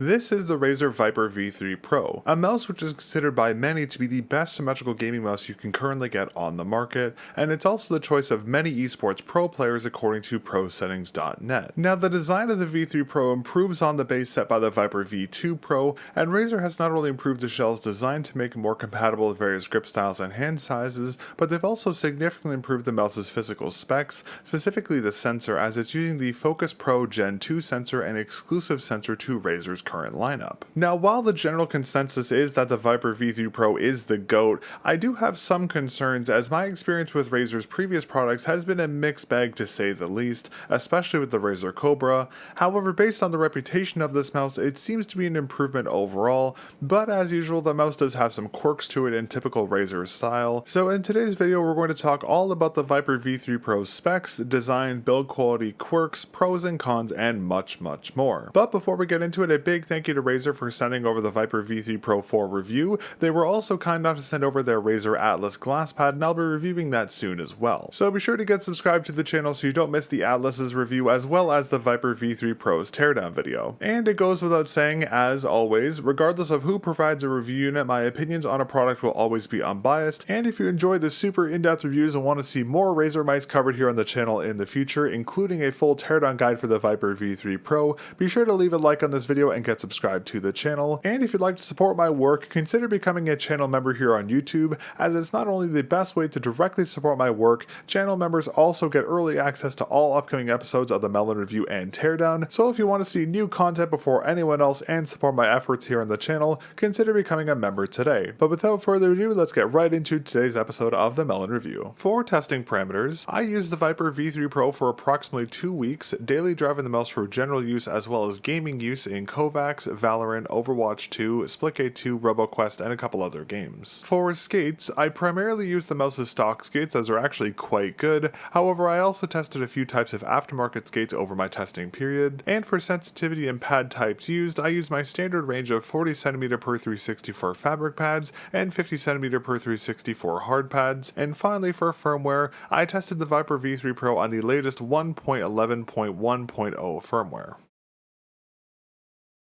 This is the RAZER Viper V3 Pro, a mouse which is considered by many to be the best symmetrical gaming mouse you can currently get on the market, and it's also the choice of many esports pro players according to ProSettings.net. Now, the design of the V3 Pro improves on the base set by the Viper V2 Pro, and RAZER has not only improved the shell's design to make it more compatible with various grip styles and hand sizes, but they've also significantly improved the mouse's physical specs, specifically the sensor, as it's using the Focus Pro Gen 2 sensor and exclusive sensor to RAZER's current lineup. Now, while the general consensus is that the Viper V3 Pro is the GOAT, I do have some concerns as my experience with RAZER's previous products has been a mixed bag to say the least, especially with the RAZER Cobra. However, based on the reputation of this mouse, it seems to be an improvement overall, but as usual, the mouse does have some quirks to it in typical RAZER style. So in today's video, we're going to talk all about the Viper V3 Pro's specs, design, build quality, quirks, pros and cons, and much more. But before we get into it, a big thank you to RAZER for sending over the Viper V3 Pro for review. They were also kind enough to send over their RAZER Atlas glass pad, and I'll be reviewing that soon as well. So be sure to get subscribed to the channel so you don't miss the Atlas's review as well as the Viper V3 Pro's teardown video. And it goes without saying, as always, regardless of who provides a review unit, my opinions on a product will always be unbiased, and if you enjoy the super in-depth reviews and want to see more RAZER mice covered here on the channel in the future, including a full teardown guide for the Viper V3 Pro, be sure to leave a like on this video and get subscribed to the channel. And if you'd like to support my work, consider becoming a channel member here on YouTube, as it's not only the best way to directly support my work, channel members also get early access to all upcoming episodes of the mel0n review and teardown. So if you want to see new content before anyone else and support my efforts here on the channel, consider becoming a member today. But without further ado, let's get right into today's episode of the mel0n review. For testing parameters, I used the Viper V3 Pro for approximately 2 weeks, daily driving the mouse for general use as well as gaming use in Kovacs, Valorant, Overwatch 2, Splitgate 2, RoboQuest, and a couple other games. For skates, I primarily used the mouse's stock skates as they're actually quite good. However, I also tested a few types of aftermarket skates over my testing period. And for sensitivity and pad types used, I used my standard range of 40cm per 360 for fabric pads and 50cm per 360 for hard pads. And finally, for firmware, I tested the Viper V3 Pro on the latest 1.11.1.0 firmware.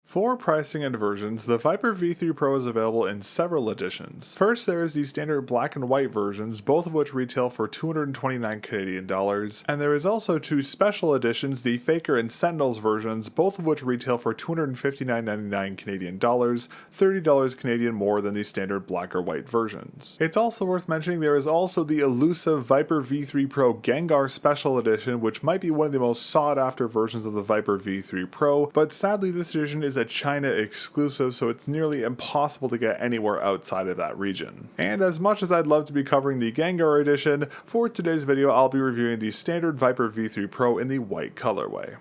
For pricing and versions, the Viper V3 Pro is available in several editions. First, there is the standard black and white versions, both of which retail for $229 Canadian dollars, and there is also 2 special editions, the Faker and Sentinels versions, both of which retail for $259.99 Canadian dollars, $30 Canadian more than the standard black or white versions. It's also worth mentioning there is also the elusive Viper V3 Pro Gengar Special Edition, which might be one of the most sought after versions of the Viper V3 Pro, but sadly this edition is a China exclusive, so it's nearly impossible to get anywhere outside of that region. And as much as I'd love to be covering the Gengar edition, for today's video I'll be reviewing the standard Viper V3 Pro in the white colorway.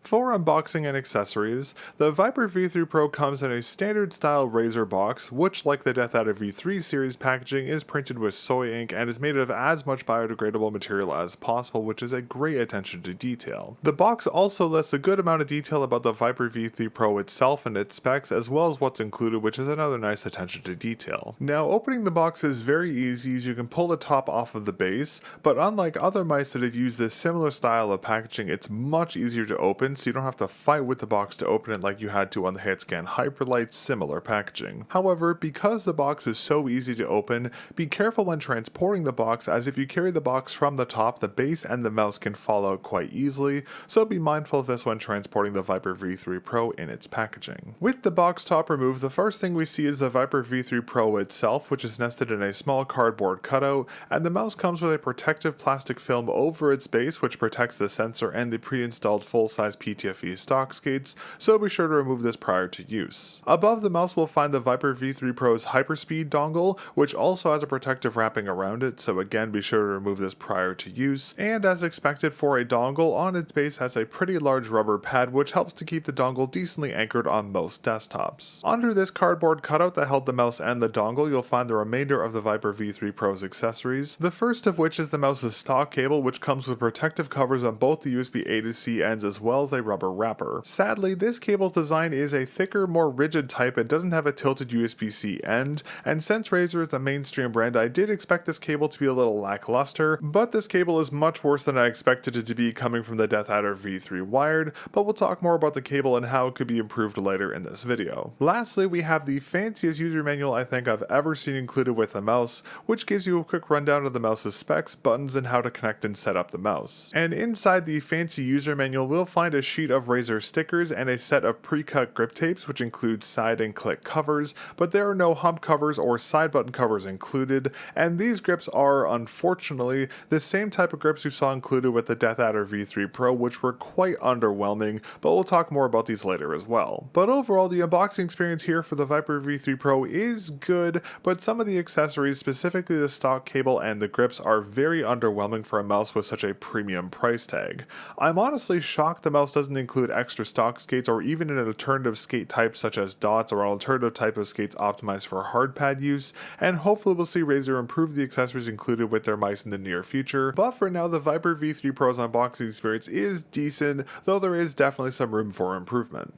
For unboxing and accessories, the Viper V3 Pro comes in a standard style RAZER box, which like the Death Adder V3 series packaging is printed with soy ink and is made of as much biodegradable material as possible, which is a great attention to detail. The box also lists a good amount of detail about the Viper V3 Pro itself and its specs, as well as what's included, which is another nice attention to detail. Now, opening the box is very easy as you can pull the top off of the base, but unlike other mice that have used this similar style of packaging, it's much easier to open, so you don't have to fight with the box to open it like you had to on the Hitscan Hyperlight's similar packaging. However, because the box is so easy to open, be careful when transporting the box, as if you carry the box from the top, the base and the mouse can fall out quite easily, so be mindful of this when transporting the Viper V3 Pro in its packaging. With the box top removed, the first thing we see is the Viper V3 Pro itself, which is nested in a small cardboard cutout, and the mouse comes with a protective plastic film over its base which protects the sensor and the pre-installed full-size PTFE stock skates, so be sure to remove this prior to use. Above the mouse we'll find the Viper V3 Pro's Hyperspeed dongle, which also has a protective wrapping around it, so again be sure to remove this prior to use. And as expected for a dongle, on its base has a pretty large rubber pad which helps to keep the dongle decently anchored on most desktops. Under this cardboard cutout that held the mouse and the dongle, you'll find the remainder of the Viper V3 Pro's accessories, the first of which is the mouse's stock cable, which comes with protective covers on both the USB A to C ends as well as as a rubber wrapper. Sadly, this cable's design is a thicker, more rigid type and doesn't have a tilted USB-C end, and since RAZER is a mainstream brand, I did expect this cable to be a little lackluster, but this cable is much worse than I expected it to be coming from the DeathAdder V3 wired, but we'll talk more about the cable and how it could be improved later in this video. Lastly, we have the fanciest user manual I think I've ever seen included with the mouse, which gives you a quick rundown of the mouse's specs, buttons, and how to connect and set up the mouse. And inside the fancy user manual, we'll find a sheet of RAZER stickers and a set of pre-cut grip tapes, which include side and click covers, but there are no hump covers or side button covers included, and these grips are, unfortunately, the same type of grips we saw included with the DeathAdder V3 Pro, which were quite underwhelming, but we'll talk more about these later as well. But overall, the unboxing experience here for the Viper V3 Pro is good, but some of the accessories, specifically the stock cable and the grips, are very underwhelming for a mouse with such a premium price tag. I'm honestly shocked the mouse doesn't include extra stock skates or even an alternative skate type such as dots or an alternative type of skates optimized for hard pad use, and hopefully we'll see RAZER improve the accessories included with their mice in the near future. But for now, the Viper V3 Pro's unboxing experience is decent, though there is definitely some room for improvement.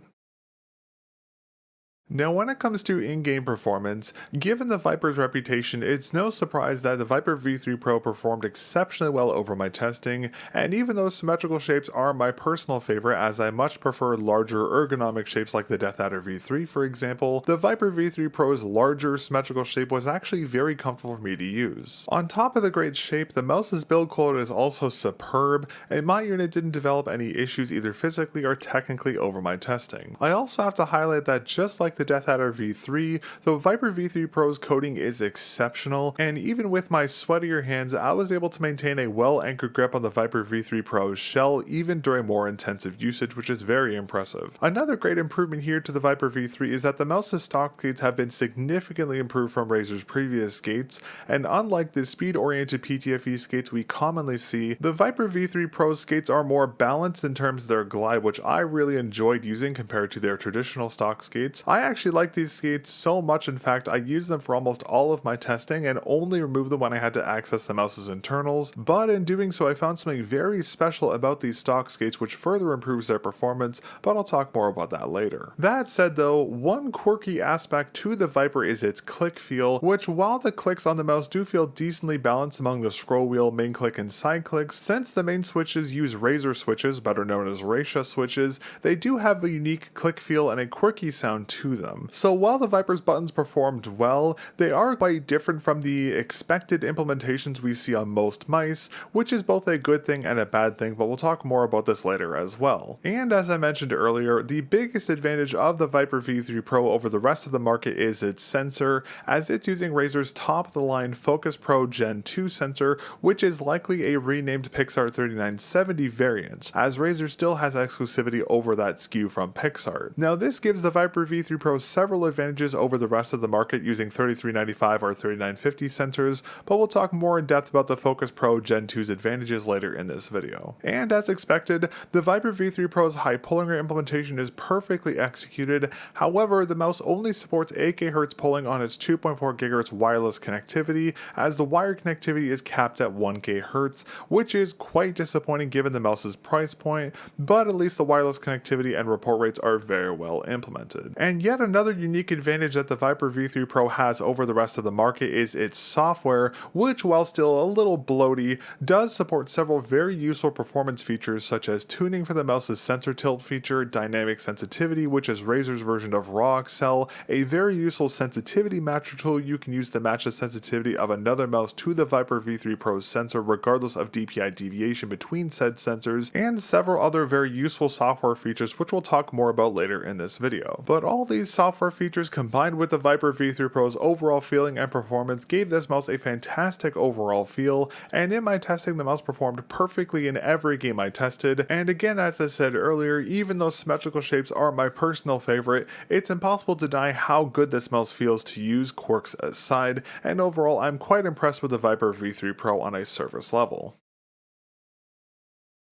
Now, when it comes to in-game performance, given the Viper's reputation, it's no surprise that the Viper V3 Pro performed exceptionally well over my testing, and even though symmetrical shapes are my personal favorite as I much prefer larger ergonomic shapes like the DeathAdder V3 for example, the Viper V3 Pro's larger symmetrical shape was actually very comfortable for me to use. On top of the great shape, the mouse's build quality is also superb, and my unit didn't develop any issues either physically or technically over my testing. I also have to highlight that just like the DeathAdder V3, the Viper V3 Pro's coating is exceptional, and even with my sweatier hands, I was able to maintain a well-anchored grip on the Viper V3 Pro's shell even during more intensive usage, which is very impressive. Another great improvement here to the Viper V3 is that the mouse's stock skates have been significantly improved from RAZER's previous skates, and unlike the speed-oriented PTFE skates we commonly see, the Viper V3 Pro's skates are more balanced in terms of their glide, which I really enjoyed using compared to their traditional stock skates. I actually like these skates so much, in fact I used them for almost all of my testing and only removed them when I had to access the mouse's internals, but in doing so I found something very special about these stock skates which further improves their performance, but I'll talk more about that later. That said though, one quirky aspect to the Viper is its click feel, which while the clicks on the mouse do feel decently balanced among the scroll wheel, main click, and side clicks, since the main switches use RAZER switches, better known as Raisha switches, they do have a unique click feel and a quirky sound to them. So while the Viper's buttons performed well, they are quite different from the expected implementations we see on most mice, which is both a good thing and a bad thing, but we'll talk more about this later as well. And as I mentioned earlier, the biggest advantage of the Viper V3 Pro over the rest of the market is its sensor, as it's using RAZER's top-of-the-line Focus Pro Gen 2 sensor, which is likely a renamed Pixart 3970 variant, as RAZER still has exclusivity over that SKU from Pixart. Now this gives the Viper V3 Pro several advantages over the rest of the market using 3395 or 3950 sensors, but we'll talk more in depth about the Focus Pro Gen 2's advantages later in this video. And as expected, the Viper V3 Pro's high polling rate implementation is perfectly executed. However, the mouse only supports 8 GHz polling on its 2.4 GHz wireless connectivity, as the wired connectivity is capped at 1 GHz, which is quite disappointing given the mouse's price point, but at least the wireless connectivity and report rates are very well implemented. And yet another unique advantage that the Viper V3 Pro has over the rest of the market is its software, which while still a little bloaty, does support several very useful performance features such as tuning for the mouse's sensor tilt feature, dynamic sensitivity, which is RAZER's version of raw Excel, a very useful sensitivity matcher tool you can use to match the sensitivity of another mouse to the Viper V3 Pro's sensor regardless of DPI deviation between said sensors, and several other very useful software features which we'll talk more about later in this video. But all these software features combined with the Viper V3 Pro's overall feeling and performance gave this mouse a fantastic overall feel, and in my testing the mouse performed perfectly in every game I tested. And again, as I said earlier, even though symmetrical shapes are my personal favorite, it's impossible to deny how good this mouse feels to use, quirks aside, and overall I'm quite impressed with the Viper V3 Pro on a surface level.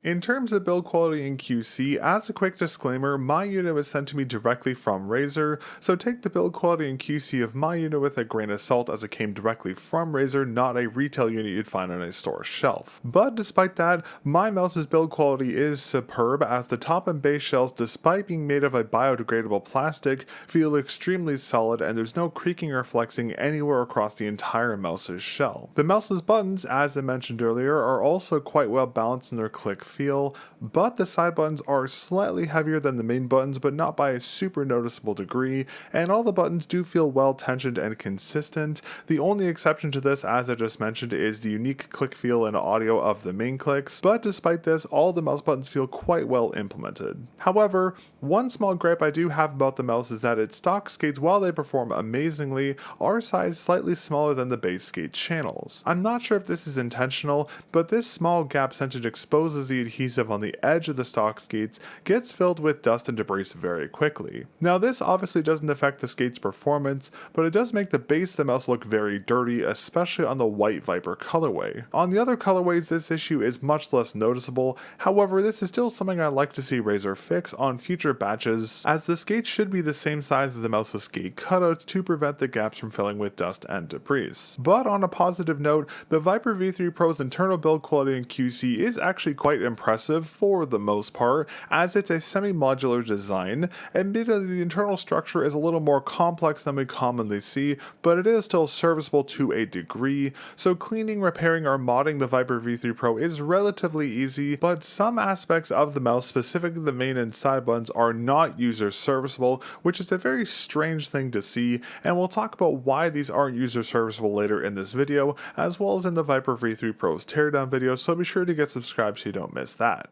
In terms of build quality and QC, as a quick disclaimer, my unit was sent to me directly from RAZER, so take the build quality and QC of my unit with a grain of salt as it came directly from RAZER, not a retail unit you'd find on a store shelf. But despite that, my mouse's build quality is superb, as the top and base shells, despite being made of a biodegradable plastic, feel extremely solid and there's no creaking or flexing anywhere across the entire mouse's shell. The mouse's buttons, as I mentioned earlier, are also quite well balanced in their click feel, but the side buttons are slightly heavier than the main buttons, but not by a super noticeable degree, and all the buttons do feel well tensioned and consistent. The only exception to this, as I just mentioned, is the unique click feel and audio of the main clicks, but despite this, all the mouse buttons feel quite well implemented. However, one small gripe I do have about the mouse is that its stock skates, while they perform amazingly, are sized slightly smaller than the base skate channels. I'm not sure if this is intentional, but this small gap, since it exposes the adhesive on the edge of the stock skates, gets filled with dust and debris very quickly. Now this obviously doesn't affect the skate's performance, but it does make the base of the mouse look very dirty, especially on the white Viper colorway. On the other colorways, this issue is much less noticeable. However, this is still something I'd like to see RAZER fix on future batches, as the skates should be the same size as the mouse's skate cutouts to prevent the gaps from filling with dust and debris. But on a positive note, the Viper V3 Pro's internal build quality and QC is actually quite impressive for the most part, as it's a semi-modular design. Admittedly, the internal structure is a little more complex than we commonly see, but it is still serviceable to a degree, so cleaning, repairing, or modding the Viper V3 Pro is relatively easy, but some aspects of the mouse, specifically the main and side buttons, are not user serviceable, which is a very strange thing to see, and we'll talk about why these aren't user serviceable later in this video, as well as in the Viper V3 Pro's teardown video, so be sure to get subscribed so you don't miss that.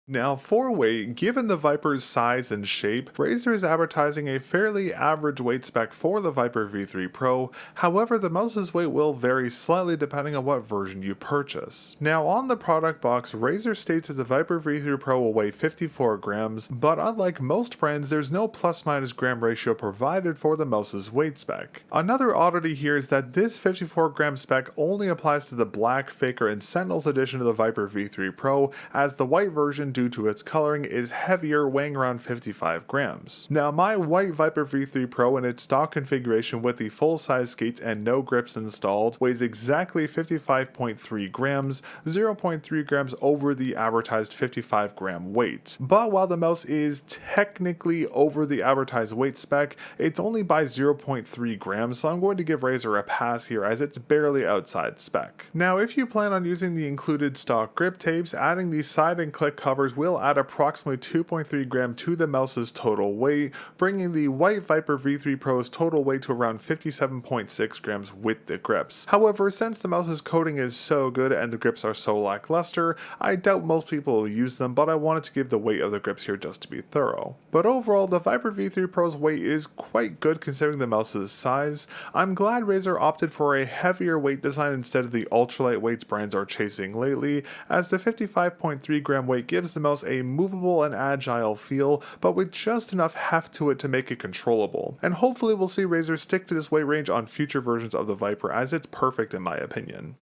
Now for weight, given the Viper's size and shape, RAZER is advertising a fairly average weight spec for the Viper V3 Pro. However, the mouse's weight will vary slightly depending on what version you purchase. Now on the product box, RAZER states that the Viper V3 Pro will weigh 54 grams, but unlike most brands, there's no plus-minus gram ratio provided for the mouse's weight spec. Another oddity here is that this 54 gram spec only applies to the Black, Faker, and Sentinels edition of the Viper V3 Pro, as the white version, due to its coloring, is heavier, weighing around 55 grams. Now my white Viper V3 Pro in its stock configuration with the full-size skates and no grips installed weighs exactly 55.3 grams, 0.3 grams over the advertised 55 gram weight. But while the mouse is technically over the advertised weight spec, it's only by 0.3 grams, so I'm going to give RAZER a pass here as it's barely outside spec. Now if you plan on using the included stock grip tapes, adding the side and click covers will add approximately 2.3 gram to the mouse's total weight, bringing the white Viper V3 Pro's total weight to around 57.6 grams with the grips. However, since the mouse's coating is so good and the grips are so lackluster, I doubt most people will use them, but I wanted to give the weight of the grips here just to be thorough. But overall, the Viper V3 Pro's weight is quite good considering the mouse's size. I'm glad RAZER opted for a heavier weight design instead of the ultralight weights brands are chasing lately, as the 55.3 gram weight gives the mouse a movable and agile feel, but with just enough heft to it to make it controllable. And hopefully we'll see RAZER stick to this weight range on future versions of the Viper, as it's perfect in my opinion.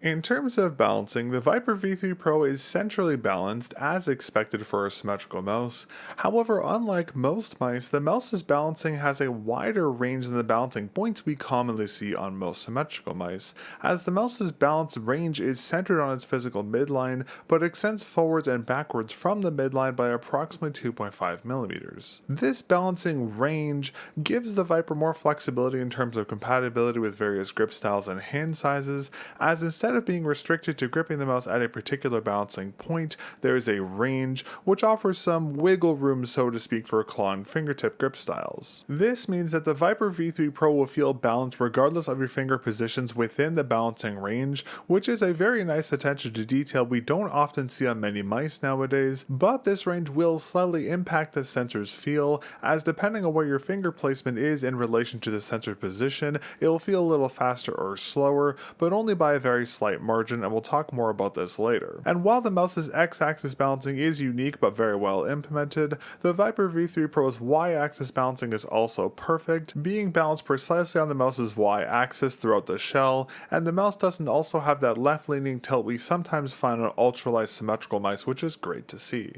In terms of balancing, the Viper V3 Pro is centrally balanced as expected for a symmetrical mouse. However, unlike most mice, the mouse's balancing has a wider range than the balancing points we commonly see on most symmetrical mice, as the mouse's balance range is centered on its physical midline, but extends forwards and backwards from the midline by approximately 2.5 millimeters. This balancing range gives the Viper more flexibility in terms of compatibility with various grip styles and hand sizes, as instead of being restricted to gripping the mouse at a particular balancing point, there is a range which offers some wiggle room, so to speak, for claw and fingertip grip styles. This means that the Viper V3 Pro will feel balanced regardless of your finger positions within the balancing range, which is a very nice attention to detail we don't often see on many mice nowadays, but this range will slightly impact the sensor's feel, as depending on where your finger placement is in relation to the sensor position, it will feel a little faster or slower, but only by a very slight slight margin, and we'll talk more about this later. And while the mouse's x-axis balancing is unique but very well implemented, the Viper V3 Pro's y-axis balancing is also perfect, being balanced precisely on the mouse's y-axis throughout the shell, and the mouse doesn't also have that left-leaning tilt we sometimes find on ultralight symmetrical mice, which is great to see.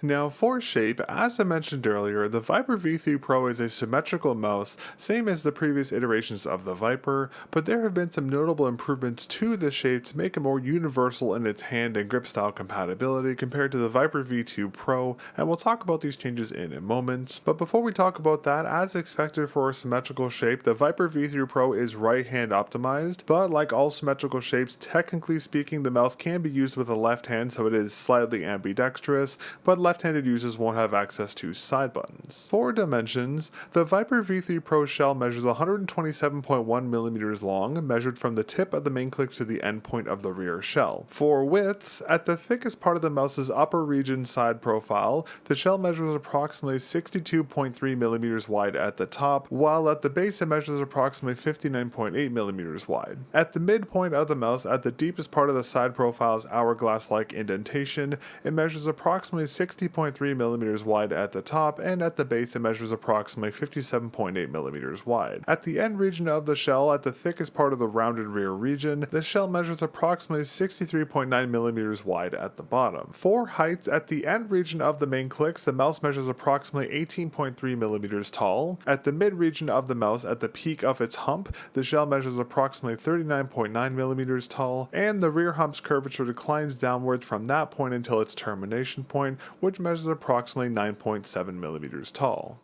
Now for shape, as I mentioned earlier, the Viper V3 Pro is a symmetrical mouse, same as the previous iterations of the Viper, but there have been some notable improvements to the shape to make it more universal in its hand and grip style compatibility compared to the Viper V2 Pro, and we'll talk about these changes in a moment. But before we talk about that, as expected for a symmetrical shape, the Viper V3 Pro is right hand optimized, but like all symmetrical shapes, technically speaking, the mouse can be used with the left hand, so it is slightly ambidextrous, but left-handed users won't have access to side buttons. For dimensions, the Viper V3 Pro shell measures 127.1mm long, measured from the tip of the main click to the end point of the rear shell. For widths, at the thickest part of the mouse's upper region side profile, the shell measures approximately 62.3mm wide at the top, while at the base it measures approximately 59.8mm wide. At the midpoint of the mouse, at the deepest part of the side profile's hourglass-like indentation, it measures approximately 60.3mm wide at the top, and at the base it measures approximately 57.8mm wide. At the end region of the shell, at the thickest part of the rounded rear region, the shell measures approximately 63.9mm wide at the bottom. For heights, at the end region of the main clicks, the mouse measures approximately 18.3mm tall. At the mid region of the mouse, at the peak of its hump, the shell measures approximately 39.9mm tall, and the rear hump's curvature declines downwards from that point until its termination point, which measures approximately 9.7mm tall.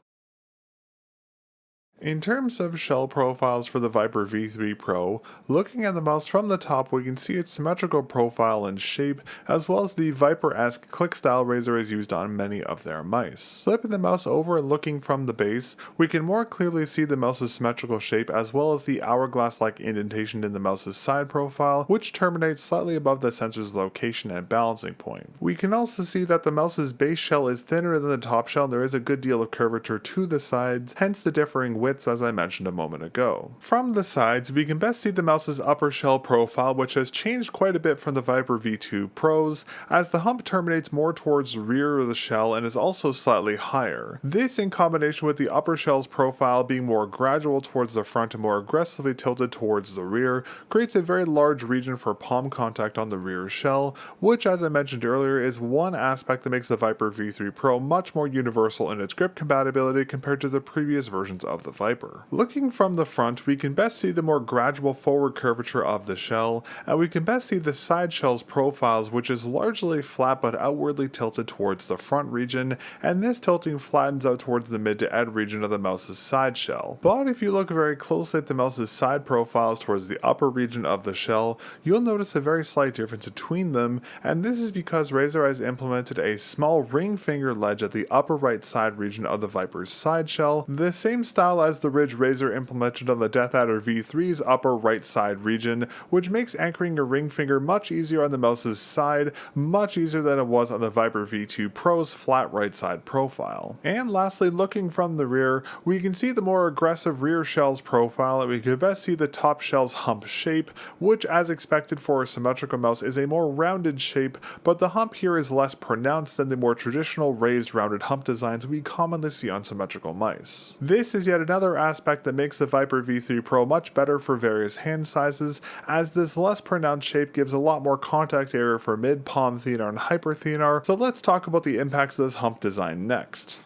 In terms of shell profiles for the Viper V3 Pro, looking at the mouse from the top, we can see its symmetrical profile and shape, as well as the Viper-esque click-style razor is used on many of their mice. Flipping the mouse over and looking from the base, we can more clearly see the mouse's symmetrical shape, as well as the hourglass-like indentation in the mouse's side profile, which terminates slightly above the sensor's location and balancing point. We can also see that the mouse's base shell is thinner than the top shell, and there is a good deal of curvature to the sides, hence the differing widths as I mentioned a moment ago. From the sides, we can best see the mouse's upper shell profile, which has changed quite a bit from the Viper V2 Pros, as the hump terminates more towards the rear of the shell and is also slightly higher. This, in combination with the upper shell's profile being more gradual towards the front and more aggressively tilted towards the rear, creates a very large region for palm contact on the rear shell, which, as I mentioned earlier, is one aspect that makes the Viper V3 Pro much more universal in its grip compatibility compared to the previous versions of the Viper. Looking from the front, we can best see the more gradual forward curvature of the shell, and we can best see the side shell's profiles, which is largely flat but outwardly tilted towards the front region, and this tilting flattens out towards the mid to end region of the mouse's side shell. But if you look very closely at the mouse's side profiles towards the upper region of the shell, you'll notice a very slight difference between them, and this is because Razer has implemented a small ring finger ledge at the upper right side region of the Viper's side shell, the same style as the ridge Razer implemented on the DeathAdder V3's upper right side region, which makes anchoring your ring finger much easier on the mouse's side, much easier than it was on the Viper V2 Pro's flat right side profile. And lastly, looking from the rear, we can see the more aggressive rear shell's profile, and we can best see the top shell's hump shape, which as expected for a symmetrical mouse is a more rounded shape, but the hump here is less pronounced than the more traditional raised rounded hump designs we commonly see on symmetrical mice. This is yet another aspect that makes the Viper V3 Pro much better for various hand sizes, as this less pronounced shape gives a lot more contact area for mid-palm thenar and hyperthenar, so let's talk about the impacts of this hump design next.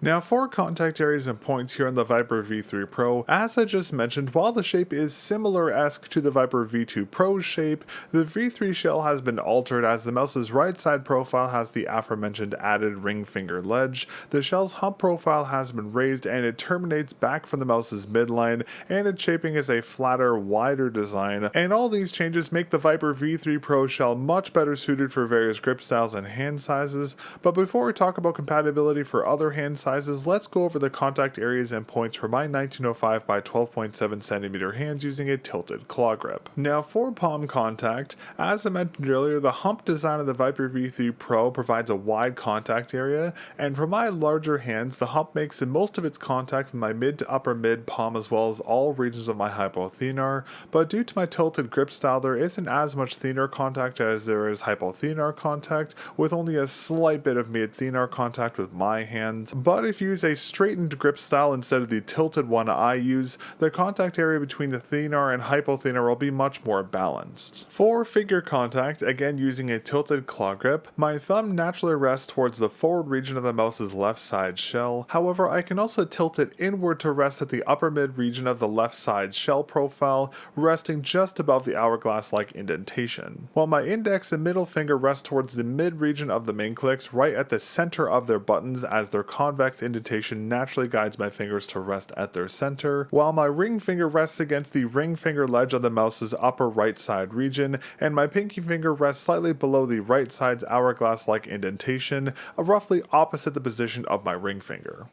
Now for contact areas and points here on the Viper V3 Pro, as I just mentioned, while the shape is similar-esque to the Viper V2 Pro's shape, the V3 shell has been altered as the mouse's right side profile has the aforementioned added ring finger ledge, the shell's hump profile has been raised and it terminates back from the mouse's midline, and its shaping is a flatter, wider design, and all these changes make the Viper V3 Pro shell much better suited for various grip styles and hand sizes. But before we talk about compatibility for other hand sizes, sizes, let's go over the contact areas and points for my 1905 by 12.7cm hands using a tilted claw grip. Now for palm contact, as I mentioned earlier, the hump design of the Viper V3 Pro provides a wide contact area, and for my larger hands, the hump makes the most of its contact with my mid to upper mid palm as well as all regions of my hypothenar, but due to my tilted grip style, there isn't as much thenar contact as there is hypothenar contact, with only a slight bit of mid-thenar contact with my hands. But if you use a straightened grip style instead of the tilted one I use, the contact area between the thenar and hypothenar will be much more balanced. For finger contact, again using a tilted claw grip, my thumb naturally rests towards the forward region of the mouse's left side shell. However, I can also tilt it inward to rest at the upper mid region of the left side shell profile, resting just above the hourglass-like indentation, while my index and middle finger rest towards the mid region of the main clicks, right at the center of their buttons, as their convex indentation naturally guides my fingers to rest at their center, while my ring finger rests against the ring finger ledge of the mouse's upper right side region, and my pinky finger rests slightly below the right side's hourglass-like indentation, roughly opposite the position of my ring finger.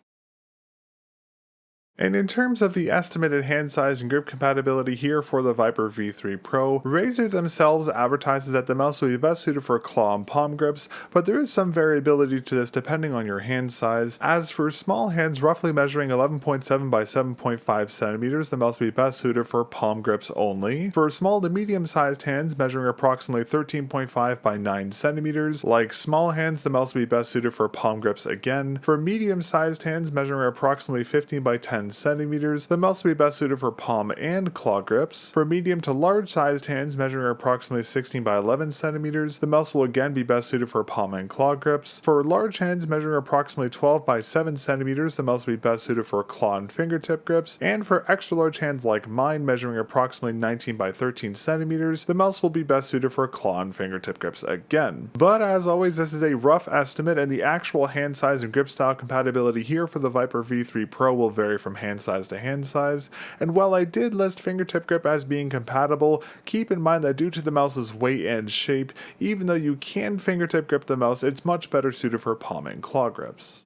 And in terms of the estimated hand size and grip compatibility here for the Viper V3 Pro, Razer themselves advertises that the mouse will be best suited for claw and palm grips, but there is some variability to this depending on your hand size. As for small hands roughly measuring 11.7 by 7.5 centimeters, the mouse will be best suited for palm grips only. For small to medium sized hands measuring approximately 13.5 by 9 centimeters, like small hands, the mouse will be best suited for palm grips again. For medium sized hands measuring approximately 15 by 10 centimeters, the mouse will be best suited for palm and claw grips. For medium to large sized hands measuring approximately 16 by 11 centimeters, the mouse will again be best suited for palm and claw grips. For large hands measuring approximately 12 by 7 centimeters, the mouse will be best suited for claw and fingertip grips. And for extra large hands like mine measuring approximately 19 by 13 centimeters, the mouse will be best suited for claw and fingertip grips again. But as always, this is a rough estimate, and the actual hand size and grip style compatibility here for the Viper V3 Pro will vary from hand size to hand size, and while I did list fingertip grip as being compatible, keep in mind that due to the mouse's weight and shape, even though you can fingertip grip the mouse, it's much better suited for palm and claw grips.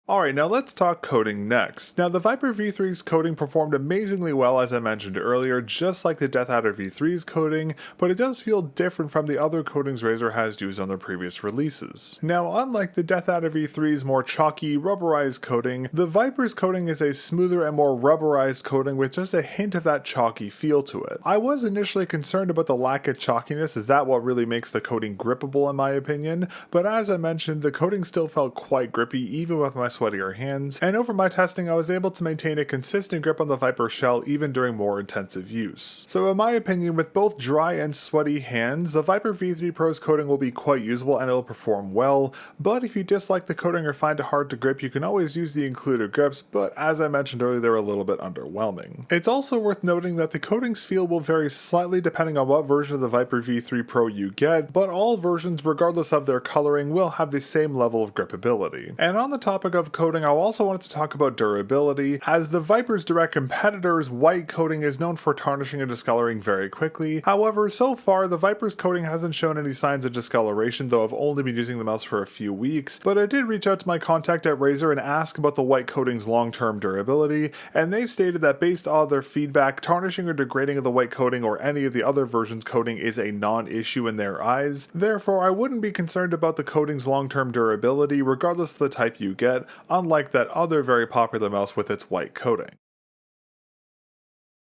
Alright, now let's talk coding next. Now the Viper V3's coding performed amazingly well as I mentioned earlier, just like the Death Adder V3's coding, but it does feel different from the other coatings Razer has used on their previous releases. Now unlike the Death Adder V3's more chalky, rubberized coating, the Viper's coating is a smoother and more rubberized coating with just a hint of that chalky feel to it. I was initially concerned about the lack of chalkiness, as that what really makes the coating grippable in my opinion, but as I mentioned, the coating still felt quite grippy even with my sweatier hands, and over my testing I was able to maintain a consistent grip on the Viper shell even during more intensive use. So in my opinion, with both dry and sweaty hands, the Viper V3 Pro's coating will be quite usable and it will perform well, but if you dislike the coating or find it hard to grip, you can always use the included grips, but as I mentioned earlier, they're a little bit underwhelming. It's also worth noting that the coating's feel will vary slightly depending on what version of the Viper V3 Pro you get, but all versions, regardless of their coloring, will have the same level of gripability. And on the topic of coating, I also wanted to talk about durability, as the Viper's direct competitor's white coating is known for tarnishing and discoloring very quickly. However, so far the Viper's coating hasn't shown any signs of discoloration, though I've only been using the mouse for a few weeks, but I did reach out to my contact at Razer and ask about the white coating's long-term durability, and they stated that based on their feedback, tarnishing or degrading of the white coating or any of the other versions' coating is a non-issue in their eyes. Therefore, I wouldn't be concerned about the coating's long-term durability regardless of the type you get, unlike that other very popular mouse with its white coating.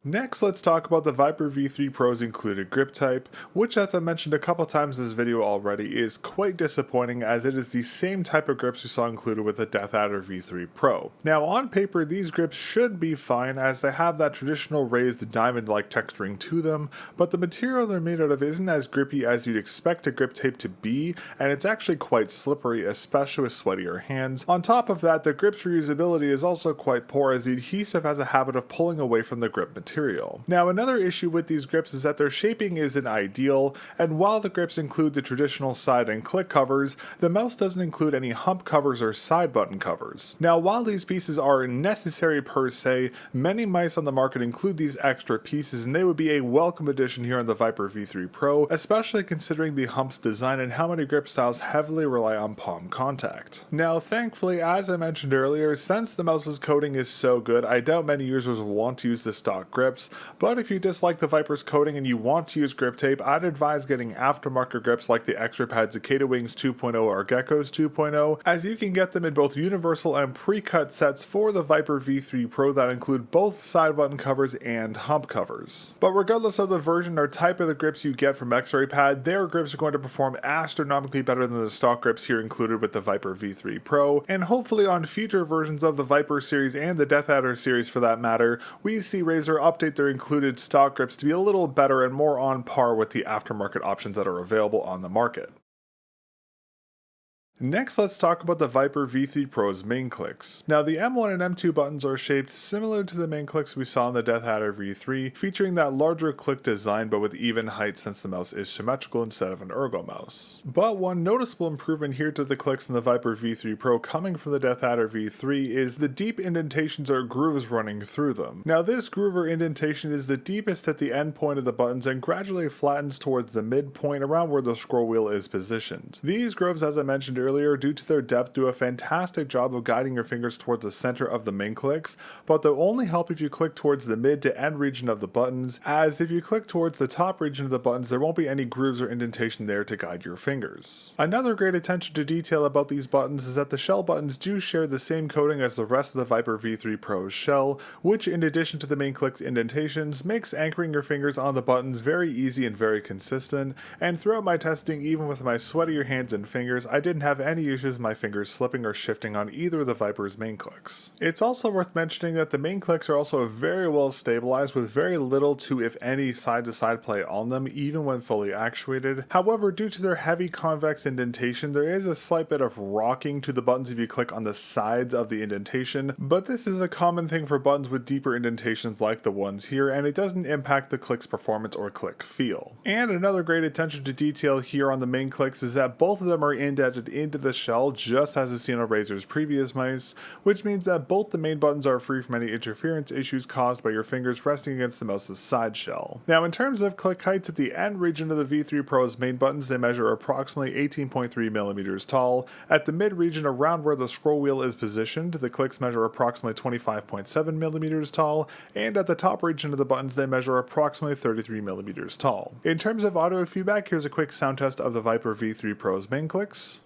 Next, let's talk about the Viper V3 Pro's included grip type, which as I mentioned a couple times in this video already is quite disappointing, as it is the same type of grips you saw included with the Death Adder V3 Pro. Now on paper these grips should be fine, as they have that traditional raised diamond-like texturing to them, but the material they're made out of isn't as grippy as you'd expect a grip tape to be, and it's actually quite slippery, especially with sweatier hands. On top of that, the grip's reusability is also quite poor, as the adhesive has a habit of pulling away from the grip material. material. Now, another issue with these grips is that their shaping isn't ideal, and while the grips include the traditional side and click covers, the mouse doesn't include any hump covers or side button covers. Now, while these pieces are necessary per se, many mice on the market include these extra pieces, and they would be a welcome addition here on the Viper V3 Pro, especially considering the hump's design and how many grip styles heavily rely on palm contact. Now, thankfully, as I mentioned earlier, since the mouse's coating is so good, I doubt many users will want to use the stock grips, but if you dislike the Viper's coating and you want to use grip tape, I'd advise getting aftermarket grips like the XtraPad Cicada Wings 2.0 or Geckos 2.0, as you can get them in both universal and pre-cut sets for the Viper V3 Pro that include both side button covers and hump covers. But regardless of the version or type of the grips you get from XtraPad, their grips are going to perform astronomically better than the stock grips here included with the Viper V3 Pro, and hopefully on future versions of the Viper series and the Death Adder series for that matter, we see Razer update their included stock grips to be a little better and more on par with the aftermarket options that are available on the market. Next, let's talk about the Viper V3 Pro's main clicks. Now, the M1 and M2 buttons are shaped similar to the main clicks we saw in the Death Adder V3, featuring that larger click design but with even height since the mouse is symmetrical instead of an ergo mouse. But one noticeable improvement here to the clicks in the Viper V3 Pro coming from the Death Adder V3 is the deep indentations or grooves running through them. Now, this groove or indentation is the deepest at the end point of the buttons and gradually flattens towards the midpoint around where the scroll wheel is positioned. These grooves, as I mentioned earlier, due to their depth, do a fantastic job of guiding your fingers towards the center of the main clicks, but they'll only help if you click towards the mid to end region of the buttons, as if you click towards the top region of the buttons, there won't be any grooves or indentation there to guide your fingers. Another great attention to detail about these buttons is that the shell buttons do share the same coating as the rest of the Viper V3 Pro's shell, which in addition to the main click's indentations, makes anchoring your fingers on the buttons very easy and very consistent, and throughout my testing, even with my sweatier hands and fingers, I didn't have any issues with my fingers slipping or shifting on either of the Viper's main clicks. It's also worth mentioning that the main clicks are also very well stabilized with very little to if any side-to-side play on them, even when fully actuated. However, due to their heavy convex indentation, there is a slight bit of rocking to the buttons if you click on the sides of the indentation, but this is a common thing for buttons with deeper indentations like the ones here, and it doesn't impact the click's performance or click feel. And another great attention to detail here on the main clicks is that both of them are indented into the shell just as is seen on Razer's previous mice, which means that both the main buttons are free from any interference issues caused by your fingers resting against the mouse's side shell. Now, in terms of click heights, at the end region of the V3 Pro's main buttons, they measure approximately 18.3 millimeters tall. At the mid region around where the scroll wheel is positioned, the clicks measure approximately 25.7 millimeters tall, and at the top region of the buttons, they measure approximately 33 millimeters tall. In terms of audio feedback, here's a quick sound test of the Viper V3 Pro's main clicks.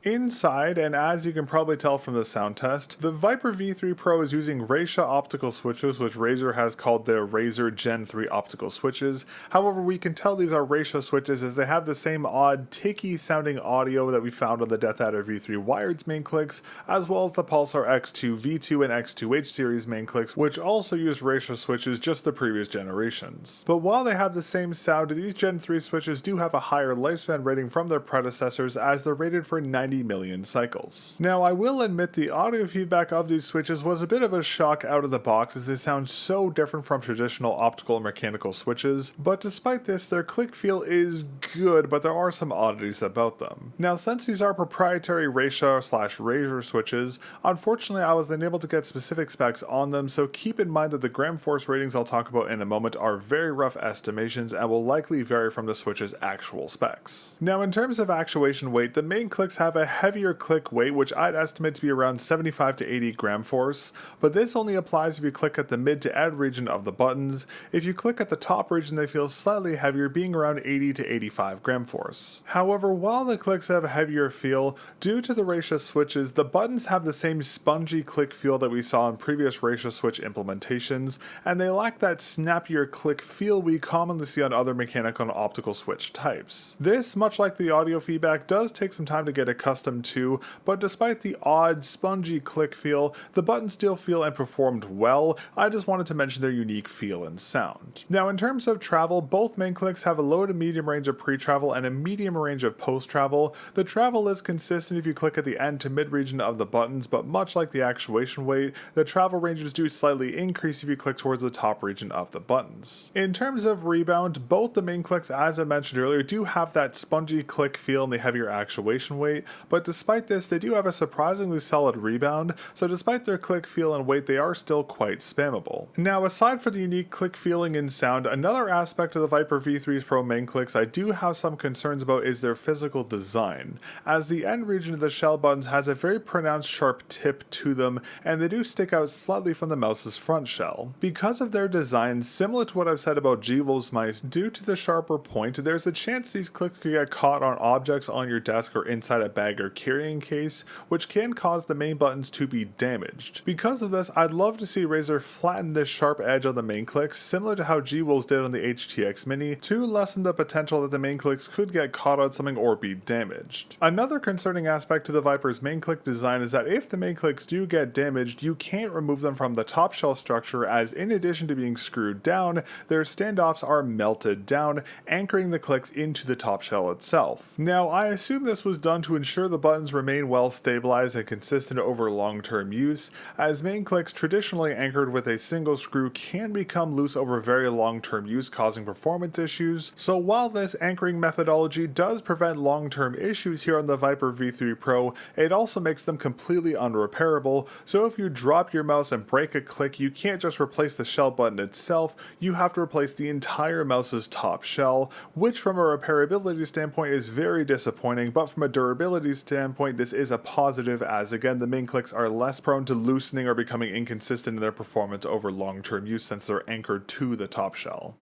Inside, and as you can probably tell from the sound test, the Viper V3 Pro is using Razer optical switches, which Razer has called their RAZER Gen 3 optical switches. However, we can tell these are Razer switches as they have the same odd, ticky sounding audio that we found on the Death Adder V3 Wired's main clicks, as well as the Pulsar X2 V2 and X2H series main clicks, which also use Razer switches, just the previous generations. But while they have the same sound, these Gen 3 switches do have a higher lifespan rating from their predecessors, as they're rated for 90 million cycles. Now, I will admit the audio feedback of these switches was a bit of a shock out of the box as they sound so different from traditional optical and mechanical switches, but despite this, their click feel is good, but there are some oddities about them. Now, since these are proprietary Razer/Razer switches, unfortunately I was unable to get specific specs on them, so keep in mind that the gram force ratings I'll talk about in a moment are very rough estimations and will likely vary from the switch's actual specs. Now, in terms of actuation weight, the main clicks have a heavier click weight, which I'd estimate to be around 75 to 80 gram force, but this only applies if you click at the mid to end region of the buttons. If you click at the top region, they feel slightly heavier, being around 80 to 85 gram force. However, while the clicks have a heavier feel, due to the Razer switches, the buttons have the same spongy click feel that we saw in previous Razer switch implementations, and they lack that snappier click feel we commonly see on other mechanical and optical switch types. This, much like the audio feedback, does take some time to get accustomed accustomed to, but despite the odd, spongy click feel, the buttons still feel and performed well. I just wanted to mention their unique feel and sound. Now in terms of travel, both main clicks have a low to medium range of pre-travel and a medium range of post-travel. The travel is consistent if you click at the end to mid-region of the buttons, but much like the actuation weight, the travel ranges do slightly increase if you click towards the top region of the buttons. In terms of rebound, both the main clicks, as I mentioned earlier, do have that spongy click feel and the heavier actuation weight, but despite this, they do have a surprisingly solid rebound, so despite their click feel and weight, they are still quite spammable. Now, aside from the unique click feeling and sound, another aspect of the Viper V3 Pro main clicks I do have some concerns about is their physical design, as the end region of the shell buttons has a very pronounced sharp tip to them, and they do stick out slightly from the mouse's front shell. Because of their design, similar to what I've said about G-Wolf's mice, due to the sharper point, there's a chance these clicks could get caught on objects on your desk or inside a bag or carrying case, which can cause the main buttons to be damaged. Because of this, I'd love to see Razer flatten this sharp edge on the main clicks, similar to how G-Wolf's did on the HTX Mini, to lessen the potential that the main clicks could get caught on something or be damaged. Another concerning aspect to the Viper's main click design is that if the main clicks do get damaged, you can't remove them from the top shell structure, as in addition to being screwed down, their standoffs are melted down, anchoring the clicks into the top shell itself. Now, I assume this was done to ensure the buttons remain well stabilized and consistent over long-term use, as main clicks traditionally anchored with a single screw can become loose over very long-term use, causing performance issues. So while this anchoring methodology does prevent long-term issues here on the Viper V3 Pro, it also makes them completely unrepairable, so if you drop your mouse and break a click, you can't just replace the shell button itself, you have to replace the entire mouse's top shell, which from a repairability standpoint is very disappointing, but from a durability standpoint this is a positive, as again the main clicks are less prone to loosening or becoming inconsistent in their performance over long-term use since they're anchored to the top shell.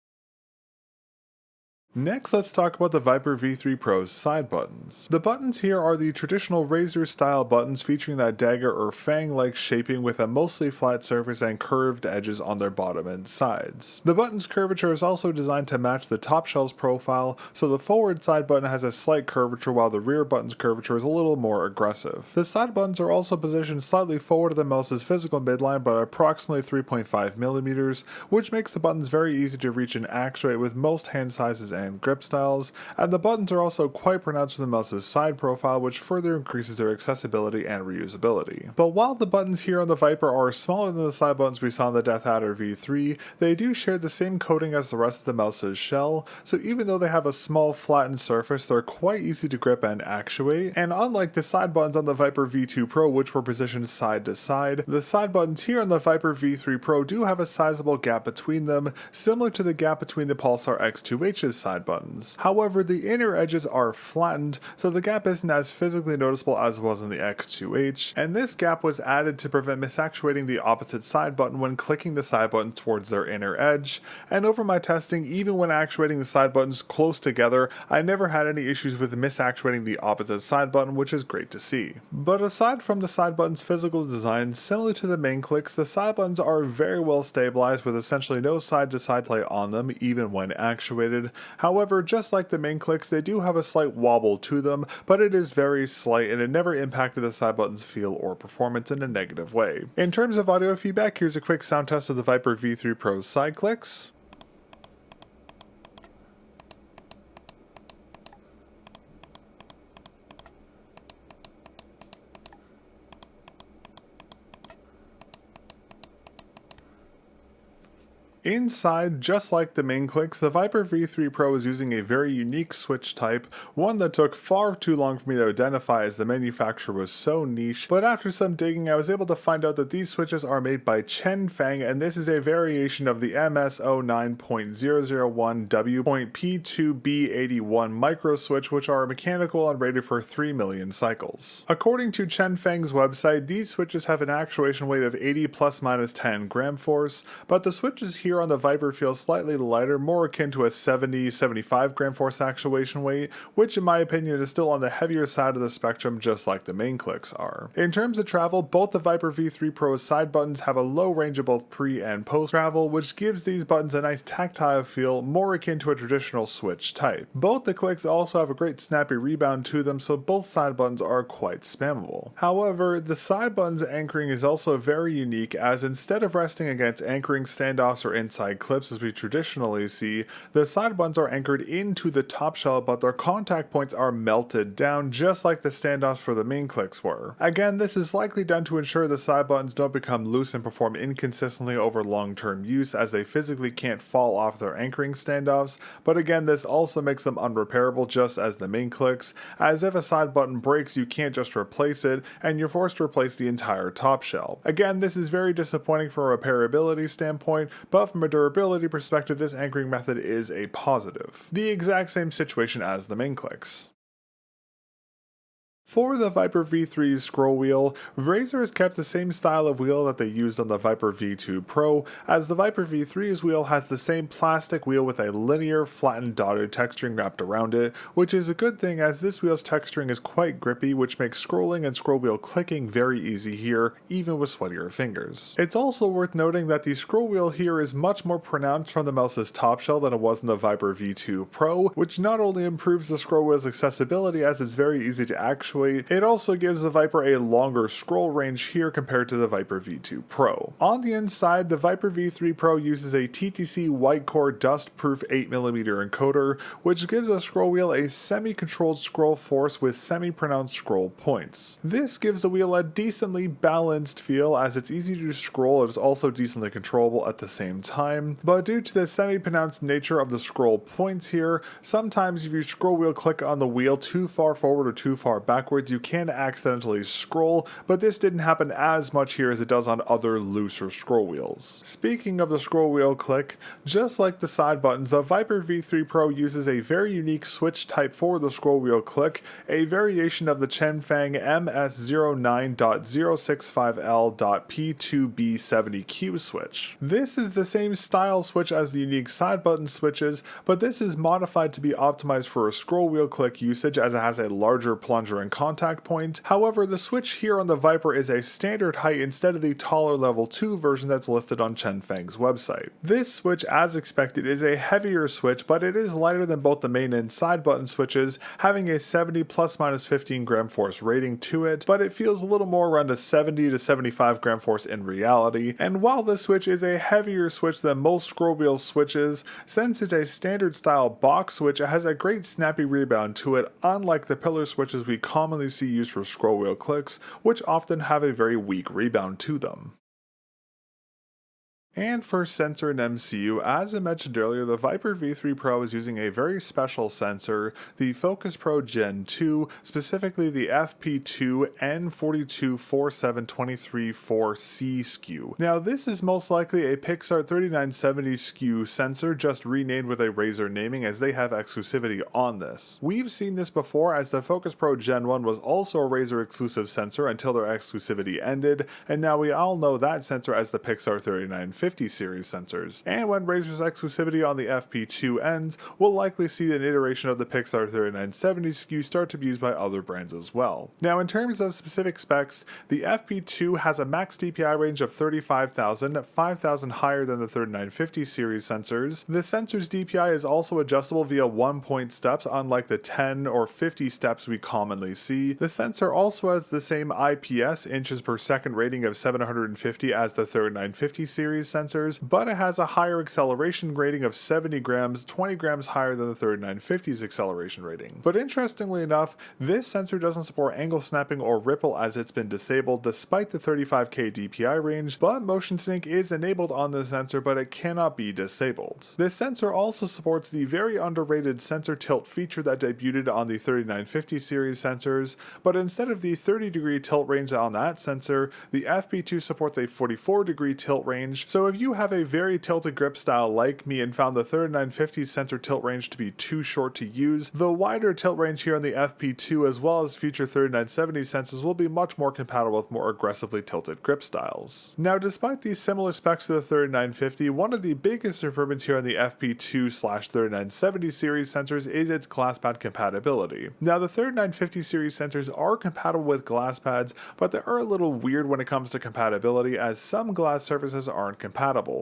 Next, let's talk about the Viper V3 Pro's side buttons. The buttons here are the traditional Razer style buttons featuring that dagger or fang-like shaping with a mostly flat surface and curved edges on their bottom and sides. The button's curvature is also designed to match the top shell's profile, so the forward side button has a slight curvature while the rear button's curvature is a little more aggressive. The side buttons are also positioned slightly forward of the mouse's physical midline by approximately 3.5mm, which makes the buttons very easy to reach and actuate with most hand sizes and grip styles, and the buttons are also quite pronounced with the mouse's side profile, which further increases their accessibility and reusability. But while the buttons here on the Viper are smaller than the side buttons we saw on the Death Adder V3, they do share the same coating as the rest of the mouse's shell, so even though they have a small flattened surface, they're quite easy to grip and actuate, and unlike the side buttons on the Viper V2 Pro, which were positioned side to side, the side buttons here on the Viper V3 Pro do have a sizable gap between them, similar to the gap between the Pulsar X2H's side buttons. However, the inner edges are flattened, so the gap isn't as physically noticeable as was in the X2H, and this gap was added to prevent misactuating the opposite side button when clicking the side button towards their inner edge, and over my testing, even when actuating the side buttons close together, I never had any issues with misactuating the opposite side button, which is great to see. But aside from the side button's physical design, similar to the main clicks, the side buttons are very well stabilized with essentially no side-to-side play on them, even when actuated. However, just like the main clicks, they do have a slight wobble to them, but it is very slight and it never impacted the side button's feel or performance in a negative way. In terms of audio feedback, here's a quick sound test of the Viper V3 Pro's side clicks. Inside, just like the main clicks, the Viper V3 Pro is using a very unique switch type, one that took far too long for me to identify as the manufacturer was so niche, but after some digging I was able to find out that these switches are made by Chenfeng, and this is a variation of the MS09.001W.P2B81 micro switch, which are mechanical and rated for 3 million cycles. According to Chenfeng's website, these switches have an actuation weight of 80 plus minus 10 gram force, but the switches here here on the Viper feels slightly lighter, more akin to a 70-75 gram force actuation weight, which in my opinion is still on the heavier side of the spectrum, just like the main clicks are. In terms of travel, both the Viper V3 Pro's side buttons have a low range of both pre and post travel, which gives these buttons a nice tactile feel, more akin to a traditional switch type. Both the clicks also have a great snappy rebound to them, so both side buttons are quite spammable. However, the side button's anchoring is also very unique, as instead of resting against anchoring standoffs or inside clips as we traditionally see, the side buttons are anchored into the top shell, but their contact points are melted down just like the standoffs for the main clicks were. Again, this is likely done to ensure the side buttons don't become loose and perform inconsistently over long-term use, as they physically can't fall off their anchoring standoffs, but again, this also makes them unrepairable just as the main clicks, as if a side button breaks you can't just replace it, and you're forced to replace the entire top shell. Again, this is very disappointing from a repairability standpoint, but from a durability perspective, this anchoring method is a positive. The exact same situation as the main clicks. For the Viper V3's scroll wheel, RAZER has kept the same style of wheel that they used on the Viper V2 Pro, as the Viper V3's wheel has the same plastic wheel with a linear, flattened dotted texturing wrapped around it, which is a good thing as this wheel's texturing is quite grippy, which makes scrolling and scroll wheel clicking very easy here, even with sweatier fingers. It's also worth noting that the scroll wheel here is much more pronounced from the mouse's top shell than it was in the Viper V2 Pro, which not only improves the scroll wheel's accessibility as it's very easy to actuate, it also gives the Viper a longer scroll range here compared to the Viper V2 Pro. On the inside, the Viper V3 Pro uses a TTC white core dust-proof 8mm encoder, which gives the scroll wheel a semi-controlled scroll force with semi-pronounced scroll points. This gives the wheel a decently balanced feel, as it's easy to scroll and is also decently controllable at the same time, but due to the semi-pronounced nature of the scroll points here, sometimes if you scroll wheel click on the wheel too far forward or too far backwards, you can accidentally scroll, but this didn't happen as much here as it does on other looser scroll wheels. Speaking of the scroll wheel click, just like the side buttons, the Viper V3 Pro uses a very unique switch type for the scroll wheel click, a variation of the Chenfeng MS09.065L.P2B70Q switch. This is the same style switch as the unique side button switches, but this is modified to be optimized for a scroll wheel click usage as it has a larger plunger and contact point. However, the switch here on the Viper is a standard height instead of the taller level 2 version that's listed on Chenfeng's website. This switch, as expected, is a heavier switch, but it is lighter than both the main and side button switches, having a 70 ± 15 gram force rating to it, but it feels a little more around a 70 to 75 gram force in reality. And while this switch is a heavier switch than most scroll wheel switches, since it's a standard style box switch, it has a great snappy rebound to it, unlike the pillar switches we commonly see used for scroll wheel clicks, which often have a very weak rebound to them. And for sensor and MCU, as I mentioned earlier, the Viper V3 Pro is using a very special sensor, the Focus Pro Gen 2, specifically the FP2 N4247234C SKU. Now this is most likely a Pixar 3970 SKU sensor, just renamed with a RAZER naming as they have exclusivity on this. We've seen this before, as the Focus Pro Gen 1 was also a RAZER exclusive sensor until their exclusivity ended, and now we all know that sensor as the Pixar 3950 series sensors. And when RAZER's exclusivity on the FP2 ends, we'll likely see an iteration of the Pixar 3970 SKU start to be used by other brands as well. Now in terms of specific specs, the FP2 has a max DPI range of 35,000, 5,000 higher than the 3950 series sensors. The sensor's DPI is also adjustable via 1-point steps, unlike the 10 or 50 steps we commonly see. The sensor also has the same IPS inches per second rating of 750 as the 3950 series sensors, but it has a higher acceleration rating of 70 grams, 20 grams higher than the 3950's acceleration rating. But interestingly enough, this sensor doesn't support angle snapping or ripple as it's been disabled despite the 35K DPI range, but motion sync is enabled on the sensor, but it cannot be disabled. This sensor also supports the very underrated sensor tilt feature that debuted on the 3950 series sensors, but instead of the 30-degree tilt range on that sensor, the FP2 supports a 44-degree tilt range, so So if you have a very tilted grip style like me and found the 3950 sensor tilt range to be too short to use, the wider tilt range here on the FP2 as well as future 3970 sensors will be much more compatible with more aggressively tilted grip styles. Now despite these similar specs to the 3950, one of the biggest improvements here on the FP2/3970 series sensors is its glass pad compatibility. Now the 3950 series sensors are compatible with glass pads, but they are a little weird when it comes to compatibility as some glass surfaces aren't compatible.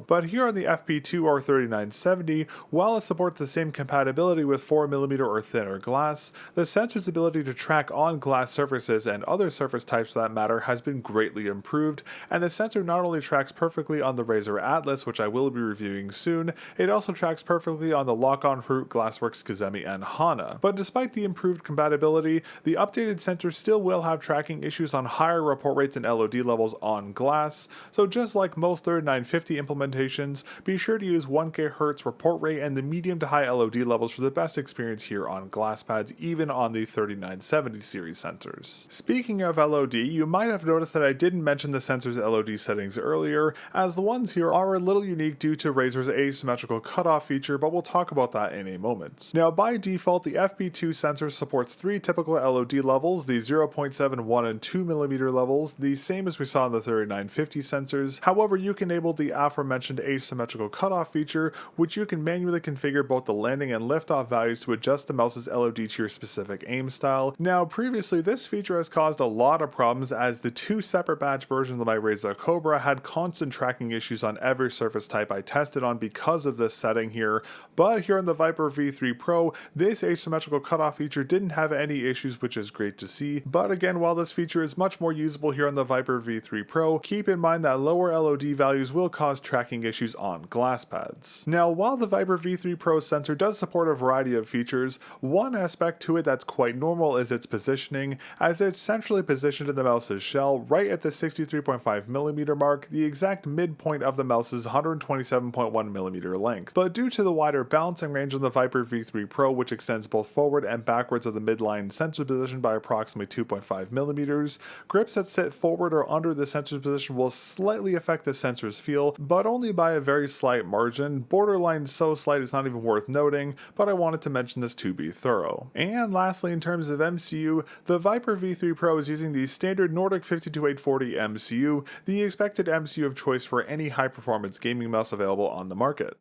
But here on the FP2 or 3970, while it supports the same compatibility with 4mm or thinner glass, the sensor's ability to track on glass surfaces and other surface types for that matter has been greatly improved, and the sensor not only tracks perfectly on the RAZER Atlas, which I will be reviewing soon, it also tracks perfectly on the Lock-On Fruit, Glassworks, Kazemi, and Hana. But despite the improved compatibility, the updated sensor still will have tracking issues on higher report rates and LOD levels on glass, so just like most 3950 implementations, be sure to use 1 kHz report rate and the medium to high LOD levels for the best experience here on glass pads, even on the 3970 series sensors. Speaking of LOD, you might have noticed that I didn't mention the sensor's LOD settings earlier, as the ones here are a little unique due to Razer's asymmetrical cutoff feature, but we'll talk about that in a moment. Now by default, the FP2 sensor supports 3 typical LOD levels, the 0.7, 1, and 2mm levels, the same as we saw in the 3950 sensors. However, you can enable the aforementioned asymmetrical cutoff feature, which you can manually configure both the landing and liftoff values to adjust the mouse's LOD to your specific aim style. Now previously, this feature has caused a lot of problems as the 2 separate batch versions of my RAZER Cobra had constant tracking issues on every surface type I tested on because of this setting here, but here on the Viper V3 Pro, this asymmetrical cutoff feature didn't have any issues, which is great to see. But again, while this feature is much more usable here on the Viper V3 Pro, keep in mind that lower LOD values will cause tracking issues on glass pads. Now, while the Viper V3 Pro sensor does support a variety of features, one aspect to it that's quite normal is its positioning, as it's centrally positioned in the mouse's shell right at the 63.5mm mark, the exact midpoint of the mouse's 127.1mm length. But due to the wider balancing range on the Viper V3 Pro, which extends both forward and backwards of the midline sensor position by approximately 2.5mm, grips that sit forward or under the sensor's position will slightly affect the sensor's feel, but only by a very slight margin, borderline so slight it's not even worth noting, but I wanted to mention this to be thorough. And lastly, in terms of MCU, the Viper V3 Pro is using the standard Nordic 52840 MCU, the expected MCU of choice for any high-performance gaming mouse available on the market.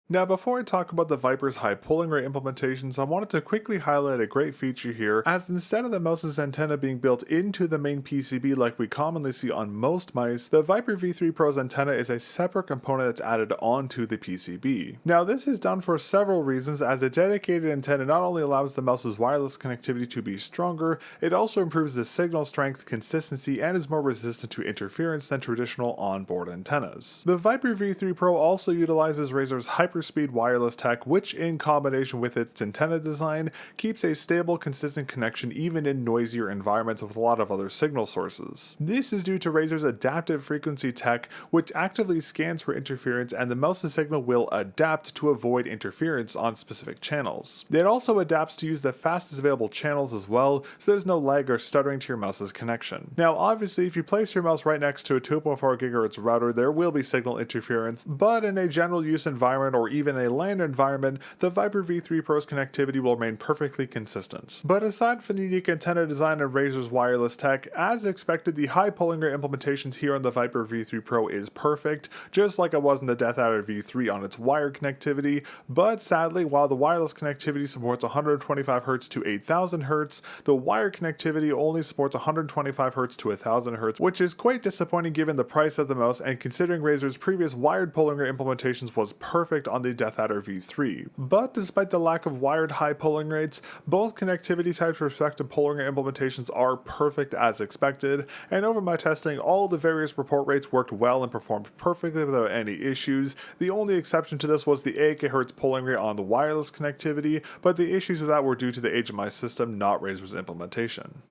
Now before I talk about the Viper's high polling rate implementations, I wanted to quickly highlight a great feature here, as instead of the mouse's antenna being built into the main PCB like we commonly see on most mice, the Viper V3 Pro's antenna is a separate component that's added onto the PCB. Now this is done for several reasons, as the dedicated antenna not only allows the mouse's wireless connectivity to be stronger, it also improves the signal strength, consistency, and is more resistant to interference than traditional onboard antennas. The Viper V3 Pro also utilizes Razer's hyperspeed wireless tech, which in combination with its antenna design keeps a stable, consistent connection even in noisier environments with a lot of other signal sources. This is due to Razer's adaptive frequency tech, which actively scans for interference, and the mouse's signal will adapt to avoid interference on specific channels. It also adapts to use the fastest available channels as well, so there's no lag or stuttering to your mouse's connection. Now obviously, if you place your mouse right next to a 2.4 GHz router, there will be signal interference, but in a general use environment or even a LAN environment, the Viper V3 Pro's connectivity will remain perfectly consistent. But aside from the unique antenna design and Razer's wireless tech, as expected, the high polling rate implementations here on the Viper V3 Pro is perfect, just like it was in the Death Adder V3 on its wired connectivity, but sadly, while the wireless connectivity supports 125Hz to 8000Hz, the wired connectivity only supports 125Hz to 1000Hz, which is quite disappointing given the price of the mouse and considering Razer's previous wired polling rate implementations was perfect on the Death Adder V3. But despite the lack of wired high polling rates, both connectivity types for respective polling rate implementations are perfect as expected, and over my testing, all the various report rates worked well and performed perfectly without any issues. The only exception to this was the 8 GHz polling rate on the wireless connectivity, but the issues with that were due to the age of my system, not Razer's implementation.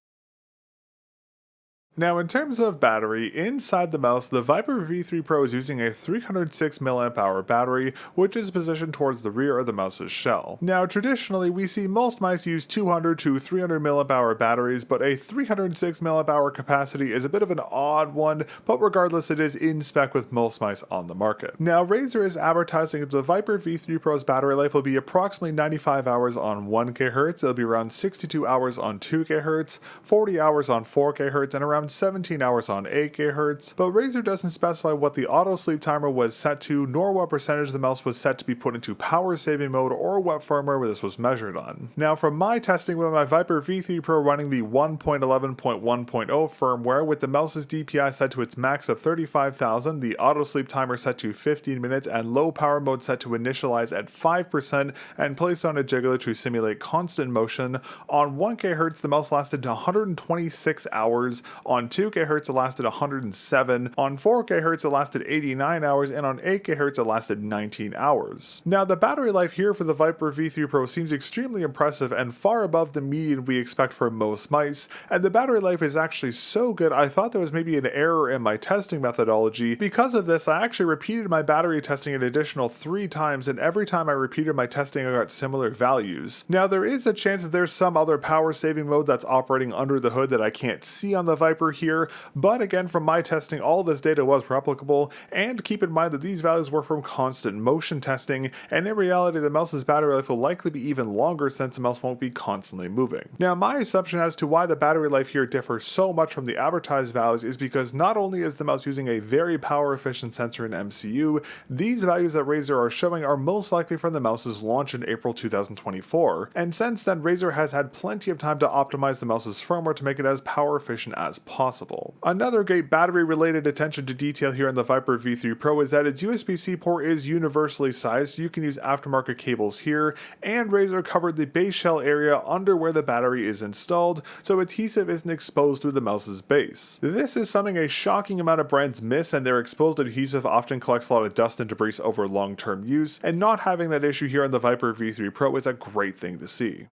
Now, in terms of battery, inside the mouse, the Viper V3 Pro is using a 306 mAh battery, which is positioned towards the rear of the mouse's shell. Now, traditionally, we see most mice use 200 to 300 mAh batteries, but a 306 mAh capacity is a bit of an odd one, but regardless, it is in spec with most mice on the market. Now, Razer is advertising that the Viper V3 Pro's battery life will be approximately 95 hours on 1 kHz, it'll be around 62 hours on 2 kHz, 40 hours on 4 kHz, and around 17 hours on 8 kHz, but Razer doesn't specify what the auto sleep timer was set to, nor what percentage the mouse was set to be put into power saving mode, or what firmware this was measured on. Now, from my testing with my Viper V3 Pro running the 1.11.1.0 firmware with the mouse's DPI set to its max of 35,000, the auto sleep timer set to 15 minutes, and low power mode set to initialize at 5% and placed on a jiggler to simulate constant motion, on 1 kHz the mouse lasted 126 hours, on 2 kHz it lasted 107, on 4 kHz it lasted 89 hours, and on 8 kHz it lasted 19 hours. Now, the battery life here for the Viper V3 Pro seems extremely impressive and far above the median we expect for most mice, and the battery life is actually so good I thought there was maybe an error in my testing methodology. Because of this, I actually repeated my battery testing an additional 3 times, and every time I repeated my testing I got similar values. Now, there is a chance that there's some other power saving mode that's operating under the hood that I can't see on the Viper here, but again, from my testing, all this data was replicable, and keep in mind that these values were from constant motion testing, and in reality the mouse's battery life will likely be even longer since the mouse won't be constantly moving. Now, my assumption as to why the battery life here differs so much from the advertised values is because not only is the mouse using a very power efficient sensor and MCU, these values that Razer are showing are most likely from the mouse's launch in April 2024, and since then Razer has had plenty of time to optimize the mouse's firmware to make it as power efficient as possible. Another great battery related attention to detail here on the Viper V3 Pro is that its USB-C port is universally sized, so you can use aftermarket cables here, and Razer covered the base shell area under where the battery is installed, so adhesive isn't exposed through the mouse's base. This is something a shocking amount of brands miss, and their exposed adhesive often collects a lot of dust and debris over long-term use, and not having that issue here on the Viper V3 Pro is a great thing to see.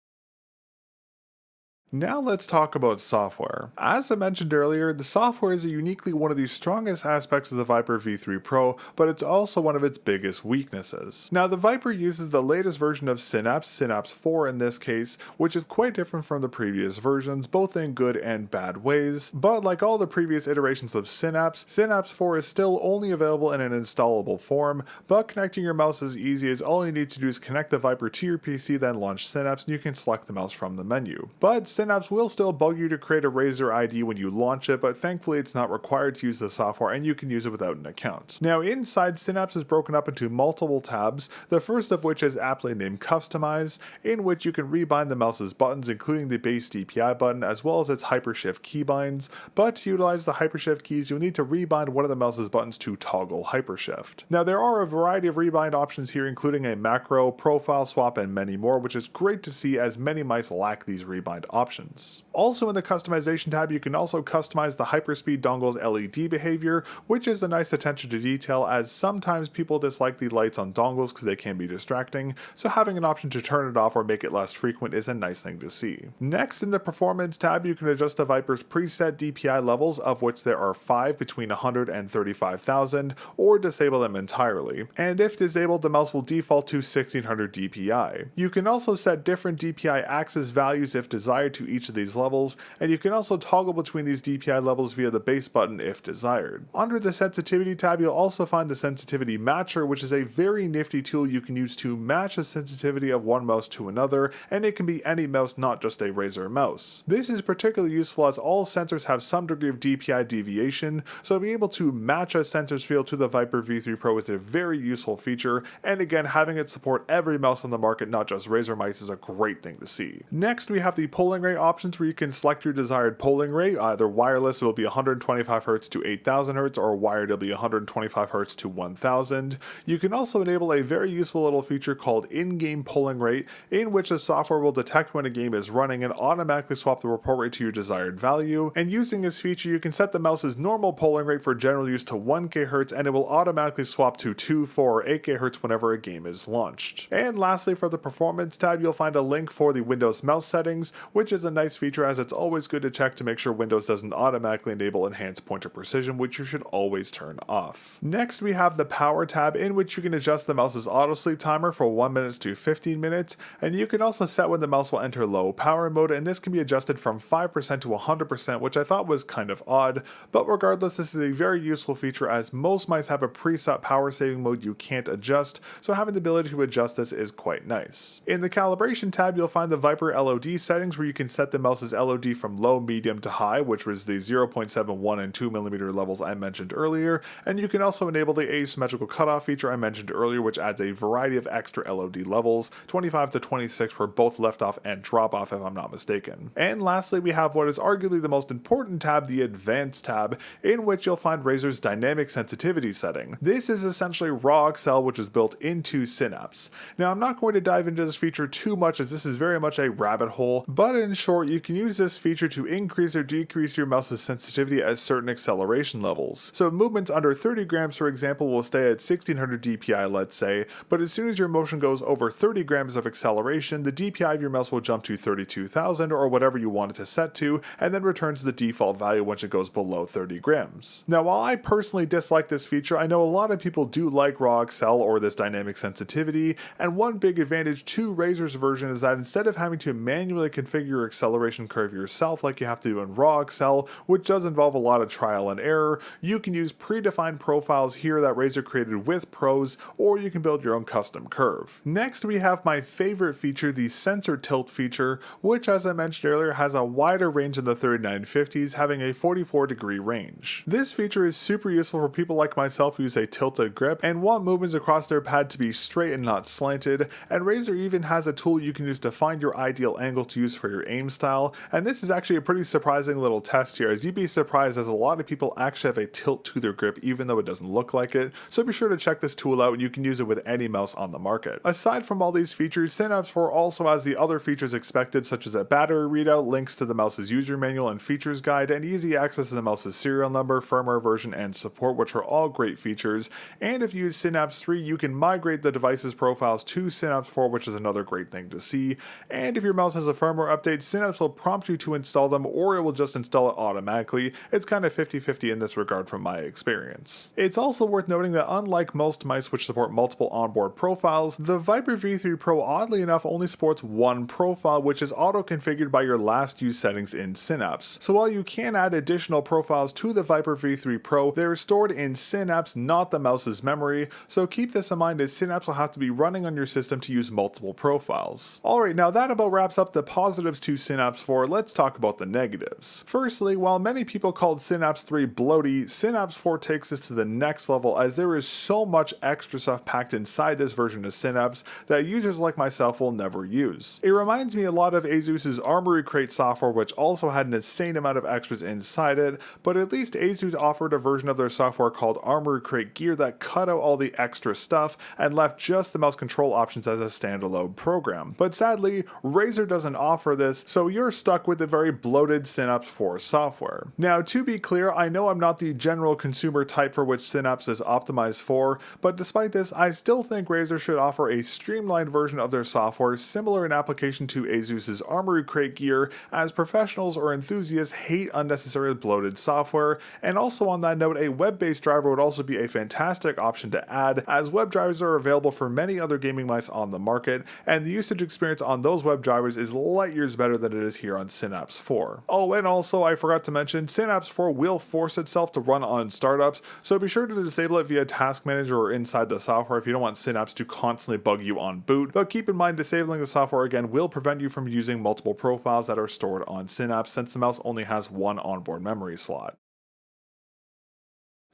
Now let's talk about software. As I mentioned earlier, the software is uniquely one of the strongest aspects of the Viper V3 Pro, but it's also one of its biggest weaknesses. Now, the Viper uses the latest version of Synapse 4 in this case, which is quite different from the previous versions, both in good and bad ways, but like all the previous iterations of Synapse 4 is still only available in an installable form, but connecting your mouse is easy as all you need to do is connect the Viper to your PC, then launch Synapse, and you can select the mouse from the menu. But Synapse will still bug you to create a Razer ID when you launch it, but thankfully it's not required to use the software and you can use it without an account. Now, inside, Synapse is broken up into multiple tabs, the first of which is aptly named Customize, in which you can rebind the mouse's buttons, including the base DPI button as well as its hypershift keybinds, but to utilize the hypershift keys you'll need to rebind one of the mouse's buttons to toggle hypershift. Now, there are a variety of rebind options here, including a macro, profile swap, and many more, which is great to see as many mice lack these rebind options. Also, in the customization tab, you can also customize the hyperspeed dongle's LED behavior, which is the nice attention to detail, as sometimes people dislike the lights on dongles because they can be distracting, so having an option to turn it off or make it less frequent is a nice thing to see. Next, in the performance tab, you can adjust the Viper's preset DPI levels, of which there are 5 between 100 and 35,000, or disable them entirely, and if disabled, the mouse will default to 1600 DPI. You can also set different DPI axis values if desired to each of these levels, and you can also toggle between these DPI levels via the base button if desired. Under the sensitivity tab, you'll also find the sensitivity matcher, which is a very nifty tool you can use to match the sensitivity of one mouse to another, and it can be any mouse, not just a Razer mouse. This is particularly useful as all sensors have some degree of DPI deviation, so being able to match a sensor's field to the Viper V3 Pro is a very useful feature, and again, having it support every mouse on the market, not just Razer mice, is a great thing to see. Next, we have the polling rate options where you can select your desired polling rate. Either wireless, it will be 125 Hz to 8000 Hz, or wired, it'll be 125 Hz to 1000. You can also enable a very useful little feature called in-game polling rate, in which the software will detect when a game is running and automatically swap the report rate to your desired value. And using this feature, you can set the mouse's normal polling rate for general use to 1 kHz, and it will automatically swap to 2, 4, or 8 kHz whenever a game is launched. And lastly, for the performance tab, you'll find a link for the Windows mouse settings, which is is a nice feature as it's always good to check to make sure Windows doesn't automatically enable enhanced pointer precision, which you should always turn off. Next, we have the power tab, in which you can adjust the mouse's auto sleep timer for 1 minute to 15 minutes, and you can also set when the mouse will enter low power mode, and this can be adjusted from 5% to 100%, which I thought was kind of odd, but regardless, this is a very useful feature as most mice have a preset power saving mode you can't adjust, so having the ability to adjust this is quite nice. In the calibration tab, you'll find the Viper LOD settings, where you can set the mouse's LOD from low, medium to high, which was the 0.71 and 2mm levels I mentioned earlier, and you can also enable the asymmetrical cutoff feature I mentioned earlier, which adds a variety of extra LOD levels. 25 to 26 were both left off and drop off if I'm not mistaken. And lastly, we have what is arguably the most important tab, the Advanced tab, in which you'll find Razer's dynamic sensitivity setting. This is essentially raw Excel, which is built into Synapse. Now, I'm not going to dive into this feature too much as this is very much a rabbit hole, but in short, you can use this feature to increase or decrease your mouse's sensitivity at certain acceleration levels. So movements under 30 grams, for example, will stay at 1600 DPI, let's say, but as soon as your motion goes over 30 grams of acceleration, the DPI of your mouse will jump to 32,000 or whatever you want it to set to, and then return to the default value once it goes below 30 grams. Now, while I personally dislike this feature, I know a lot of people do like raw Excel or this dynamic sensitivity, and one big advantage to Razer's version is that instead of having to manually configure your acceleration curve yourself like you have to do in raw Excel, which does involve a lot of trial and error, you can use predefined profiles here that Razer created with pros, or you can build your own custom curve. Next, we have my favorite feature, the sensor tilt feature, which as I mentioned earlier has a wider range than the 3950s, having a 44-degree range. This feature is super useful for people like myself who use a tilted grip and want movements across their pad to be straight and not slanted, and Razer even has a tool you can use to find your ideal angle to use for your aim style, and this is actually a pretty surprising little test here, as you'd be surprised as a lot of people actually have a tilt to their grip even though it doesn't look like it, so be sure to check this tool out and you can use it with any mouse on the market. Aside from all these features, Synapse 4 also has the other features expected, such as a battery readout, links to the mouse's user manual and features guide, and easy access to the mouse's serial number, firmware version, and support, which are all great features. And if you use Synapse 3, you can migrate the device's profiles to Synapse 4, which is another great thing to see. And if your mouse has a firmware update, Synapse will prompt you to install them, or it will just install it automatically. It's kind of 50-50 in this regard from my experience. It's also worth noting that unlike most mice which support multiple onboard profiles, the Viper V3 Pro oddly enough only supports one profile, which is auto-configured by your last used settings in Synapse. So while you can add additional profiles to the Viper V3 Pro, they're stored in Synapse, not the mouse's memory, so keep this in mind as Synapse will have to be running on your system to use multiple profiles. Alright, now that about wraps up the positives to Synapse 4, let's talk about the negatives. Firstly, while many people called Synapse 3 bloaty, Synapse 4 takes this to the next level as there is so much extra stuff packed inside this version of Synapse that users like myself will never use. It reminds me a lot of ASUS's Armory Crate software, which also had an insane amount of extras inside it, but at least ASUS offered a version of their software called Armory Crate Gear that cut out all the extra stuff and left just the mouse control options as a standalone program. But sadly, Razer doesn't offer this, so you're stuck with the very bloated Synapse 4 software. Now, to be clear, I know I'm not the general consumer type for which Synapse is optimized for, but despite this, I still think Razer should offer a streamlined version of their software similar in application to ASUS's Armory Crate Gear, as professionals or enthusiasts hate unnecessarily bloated software. And also on that note, a web-based driver would also be a fantastic option to add, as web drivers are available for many other gaming mice on the market, and the usage experience on those web drivers is light years better than it is here on Synapse 4. Oh, and also I forgot to mention, Synapse 4 will force itself to run on startups, so be sure to disable it via Task Manager or inside the software if you don't want Synapse to constantly bug you on boot, but keep in mind disabling the software again will prevent you from using multiple profiles that are stored on Synapse, since the mouse only has one onboard memory slot.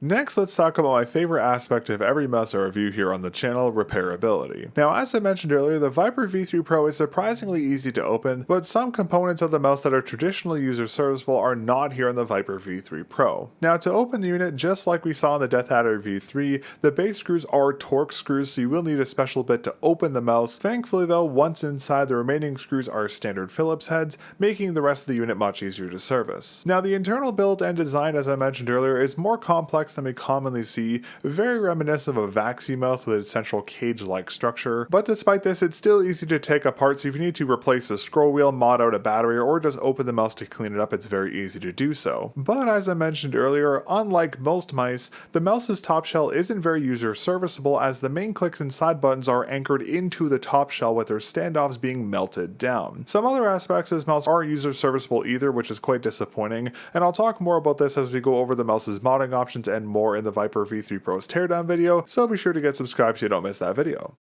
Next, let's talk about my favorite aspect of every mouse I review here on the channel, repairability. Now, as I mentioned earlier, the Viper V3 Pro is surprisingly easy to open, but some components of the mouse that are traditionally user serviceable are not here on the Viper V3 Pro. Now, to open the unit, just like we saw in the Death Adder V3, the base screws are Torx screws, so you will need a special bit to open the mouse. Thankfully though, once inside, the remaining screws are standard Phillips heads, making the rest of the unit much easier to service. Now, the internal build and design, as I mentioned earlier, is more complex complex than we commonly see, very reminiscent of a vacuum mouse with its central cage-like structure, but despite this, it's still easy to take apart, so if you need to replace the scroll wheel, mod out a battery, or just open the mouse to clean it up, it's very easy to do so. But as I mentioned earlier, unlike most mice, the mouse's top shell isn't very user serviceable, as the main clicks and side buttons are anchored into the top shell with their standoffs being melted down. Some other aspects of this mouse aren't user serviceable either, which is quite disappointing, and I'll talk more about this as we go over the mouse's modding options and more in the Viper V3 Pro's teardown video, so be sure to get subscribed so you don't miss that video.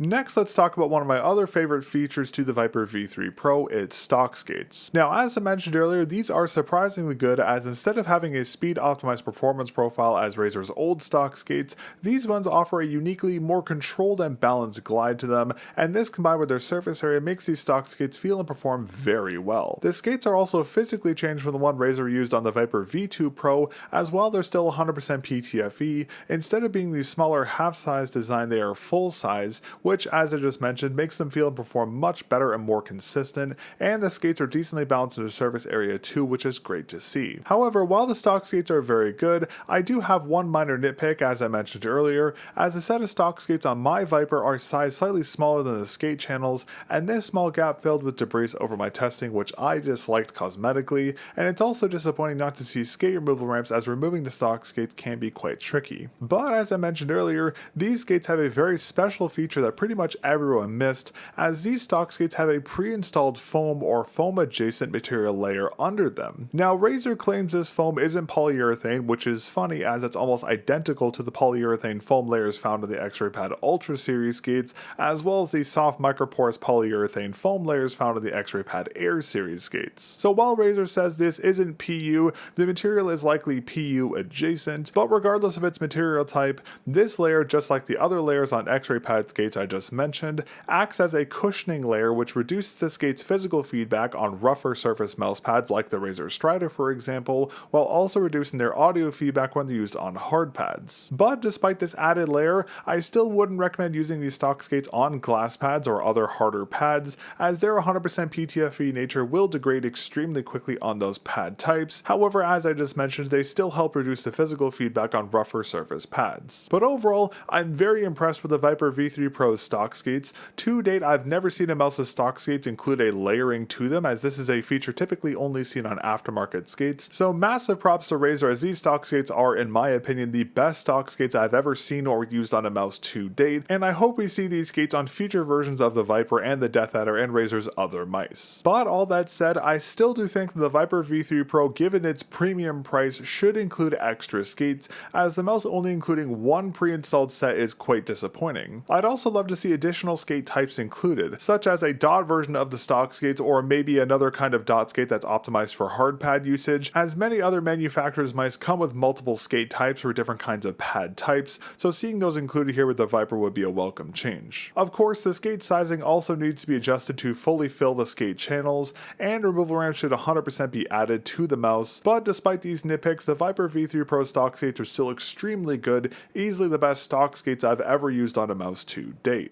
Next, let's talk about one of my other favorite features to the Viper V3 Pro, its stock skates. Now, as I mentioned earlier, these are surprisingly good, as instead of having a speed-optimized performance profile as Razer's old stock skates, these ones offer a uniquely more controlled and balanced glide to them, and this combined with their surface area makes these stock skates feel and perform very well. The skates are also physically changed from the one Razer used on the Viper V2 Pro, as while they're still 100% PTFE, instead of being the smaller half-size design, they are full-size, which, as I just mentioned, makes them feel and perform much better and more consistent, and the skates are decently balanced in the surface area too, which is great to see. However, while the stock skates are very good, I do have one minor nitpick, as I mentioned earlier, as the set of stock skates on my Viper are sized slightly smaller than the skate channels, and this small gap filled with debris over my testing, which I disliked cosmetically, and it's also disappointing not to see skate removal ramps, as removing the stock skates can be quite tricky. But as I mentioned earlier, these skates have a very special feature that pretty much everyone missed, as these stock skates have a pre-installed foam or foam adjacent material layer under them. Now, Razer claims this foam isn't polyurethane, which is funny as it's almost identical to the polyurethane foam layers found in the X-Ray Pad Ultra series skates, as well as the soft microporous polyurethane foam layers found in the X-Ray Pad Air series skates. So while Razer says this isn't PU, the material is likely PU adjacent, but regardless of its material type, this layer, just like the other layers on X-Ray Pad skates I just mentioned, acts as a cushioning layer which reduces the skate's physical feedback on rougher surface mouse pads like the Razer Strider, for example, while also reducing their audio feedback when they're used on hard pads. But despite this added layer, I still wouldn't recommend using these stock skates on glass pads or other harder pads, as their 100% PTFE nature will degrade extremely quickly on those pad types. However, as I just mentioned, they still help reduce the physical feedback on rougher surface pads. But overall, I'm very impressed with the Viper V3 Pro's stock skates. To date, I've never seen a mouse's stock skates include a layering to them, as this is a feature typically only seen on aftermarket skates. So massive props to Razer, as these stock skates are, in my opinion, the best stock skates I've ever seen or used on a mouse to date, and I hope we see these skates on future versions of the Viper and the Death Adder and Razer's other mice. But all that said, I still do think that the Viper V3 Pro, given its premium price, should include extra skates, as the mouse only including one pre-installed set is quite disappointing. I'd also love to see additional skate types included, such as a dot version of the stock skates, or maybe another kind of dot skate that's optimized for hard pad usage, as many other manufacturers' mice come with multiple skate types for different kinds of pad types, so seeing those included here with the Viper would be a welcome change. Of course, the skate sizing also needs to be adjusted to fully fill the skate channels, and removal ramps should 100% be added to the mouse, but despite these nitpicks, the Viper V3 Pro stock skates are still extremely good, easily the best stock skates I've ever used on a mouse to date.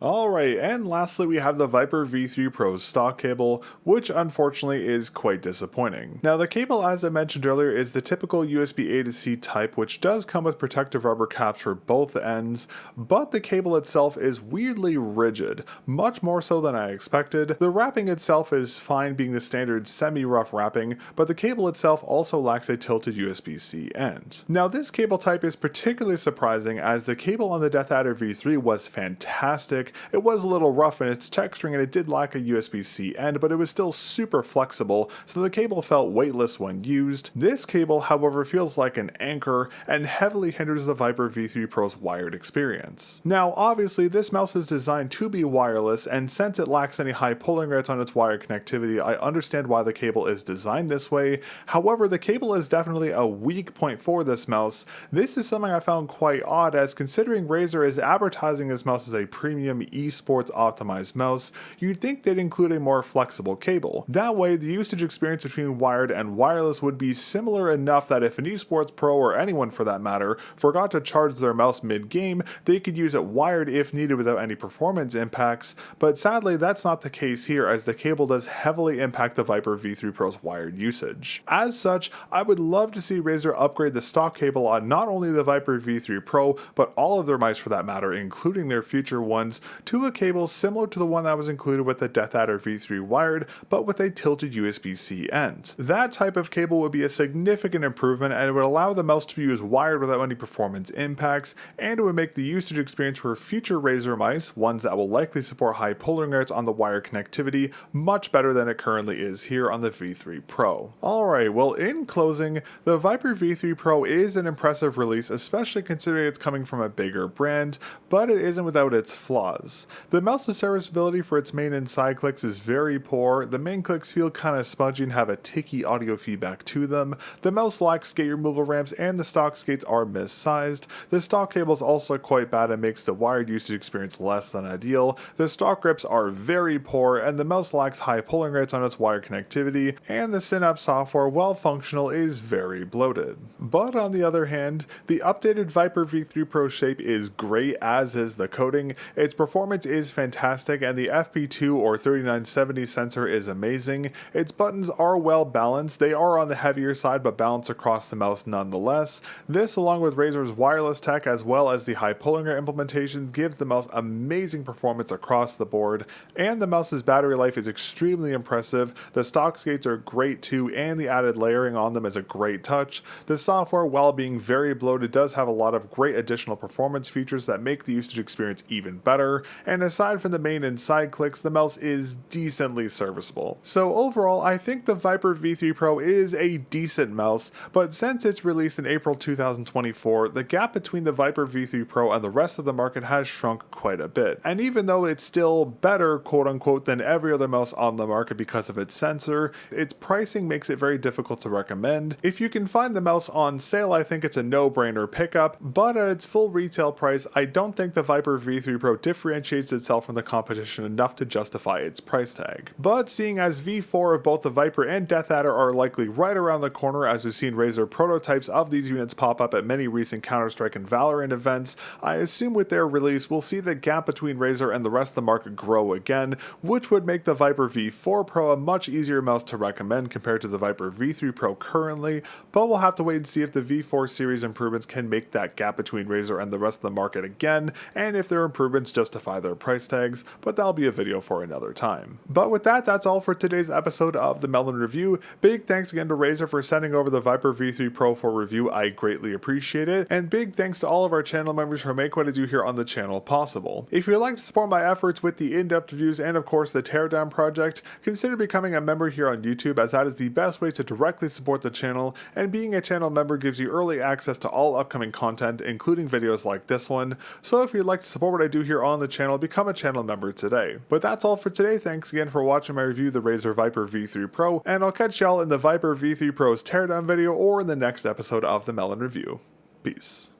Alright, and lastly we have the Viper V3 Pro's stock cable, which unfortunately is quite disappointing. Now the cable, as I mentioned earlier, is the typical USB A to C type, which does come with protective rubber caps for both ends, but the cable itself is weirdly rigid, much more so than I expected. The wrapping itself is fine, being the standard semi-rough wrapping, but the cable itself also lacks a tilted USB-C end. Now this cable type is particularly surprising, as the cable on the Death Adder V3 was fantastic. It was a little rough in its texturing and it did lack a USB-C end, but it was still super flexible, so the cable felt weightless when used. This cable, however, feels like an anchor and heavily hinders the Viper V3 Pro's wired experience. Now, obviously, this mouse is designed to be wireless, and since it lacks any high pulling rates on its wired connectivity, I understand why the cable is designed this way. However, the cable is definitely a weak point for this mouse. This is something I found quite odd, as considering Razer is advertising this mouse as a premium premium esports optimized mouse, you'd think they'd include a more flexible cable. That way, the usage experience between wired and wireless would be similar enough that if an esports pro, or anyone for that matter, forgot to charge their mouse mid-game, they could use it wired if needed without any performance impacts, but sadly that's not the case here, as the cable does heavily impact the Viper V3 Pro's wired usage. As such, I would love to see Razer upgrade the stock cable on not only the Viper V3 Pro, but all of their mice for that matter, including their future ones, to a cable similar to the one that was included with the DeathAdder V3 wired, but with a tilted USB-C end. That type of cable would be a significant improvement, and it would allow the mouse to be used wired without any performance impacts, and it would make the usage experience for future Razer mice, ones that will likely support high polling rates on the wire connectivity, much better than it currently is here on the V3 Pro. Alright, well in closing, the Viper V3 Pro is an impressive release, especially considering it's coming from a bigger brand, but it isn't without its flaws. The mouse's serviceability for its main and side clicks is very poor, the main clicks feel kinda spongy and have a ticky audio feedback to them, the mouse lacks skate removal ramps, and the stock skates are missized. The stock cable is also quite bad and makes the wired usage experience less than ideal, the stock grips are very poor, and the mouse lacks high polling rates on its wire connectivity, and the Synapse software, while functional, is very bloated. But on the other hand, the updated Viper V3 Pro shape is great, as is the coating, its performance is fantastic, and the FP2 or 3970 sensor is amazing. Its buttons are well balanced, they are on the heavier side but balanced across the mouse nonetheless. This, along with Razer's wireless tech as well as the high polling rate implementations, gives the mouse amazing performance across the board, and the mouse's battery life is extremely impressive. The stock skates are great too, and the added layering on them is a great touch. The software, while being very bloated, does have a lot of great additional performance features that make the usage experience even better, and aside from the main and side clicks, the mouse is decently serviceable. So overall, I think the Viper V3 Pro is a decent mouse, but since its release in April 2024, the gap between the Viper V3 Pro and the rest of the market has shrunk quite a bit. And even though it's still better, quote unquote, than every other mouse on the market because of its sensor, its pricing makes it very difficult to recommend. If you can find the mouse on sale, I think it's a no-brainer pickup, but at its full retail price, I don't think the Viper V3 Pro differentiates itself from the competition enough to justify its price tag. But seeing as V4 of both the Viper and DeathAdder are likely right around the corner, as we've seen Razer prototypes of these units pop up at many recent Counter-Strike and Valorant events, I assume with their release we'll see the gap between Razer and the rest of the market grow again, which would make the Viper V4 Pro a much easier mouse to recommend compared to the Viper V3 Pro currently, but we'll have to wait and see if the V4 series improvements can make that gap between Razer and the rest of the market again, and if their improvements justify their price tags, but that'll be a video for another time. But with that, that's all for today's episode of the mel0n Review. Big thanks again to Razer for sending over the Viper V3 Pro for review, I greatly appreciate it, and big thanks to all of our channel members who make what I do here on the channel possible. If you'd like to support my efforts with the in-depth reviews and of course the Teardown project, consider becoming a member here on YouTube, as that is the best way to directly support the channel, and being a channel member gives you early access to all upcoming content, including videos like this one. So if you'd like to support what I do here on the channel, become a channel member today. But that's all for today. Thanks again for watching my review of the Razer Viper V3 Pro, and I'll catch y'all in the Viper V3 Pro's Teardown video or in the next episode of the mel0n Review. Peace.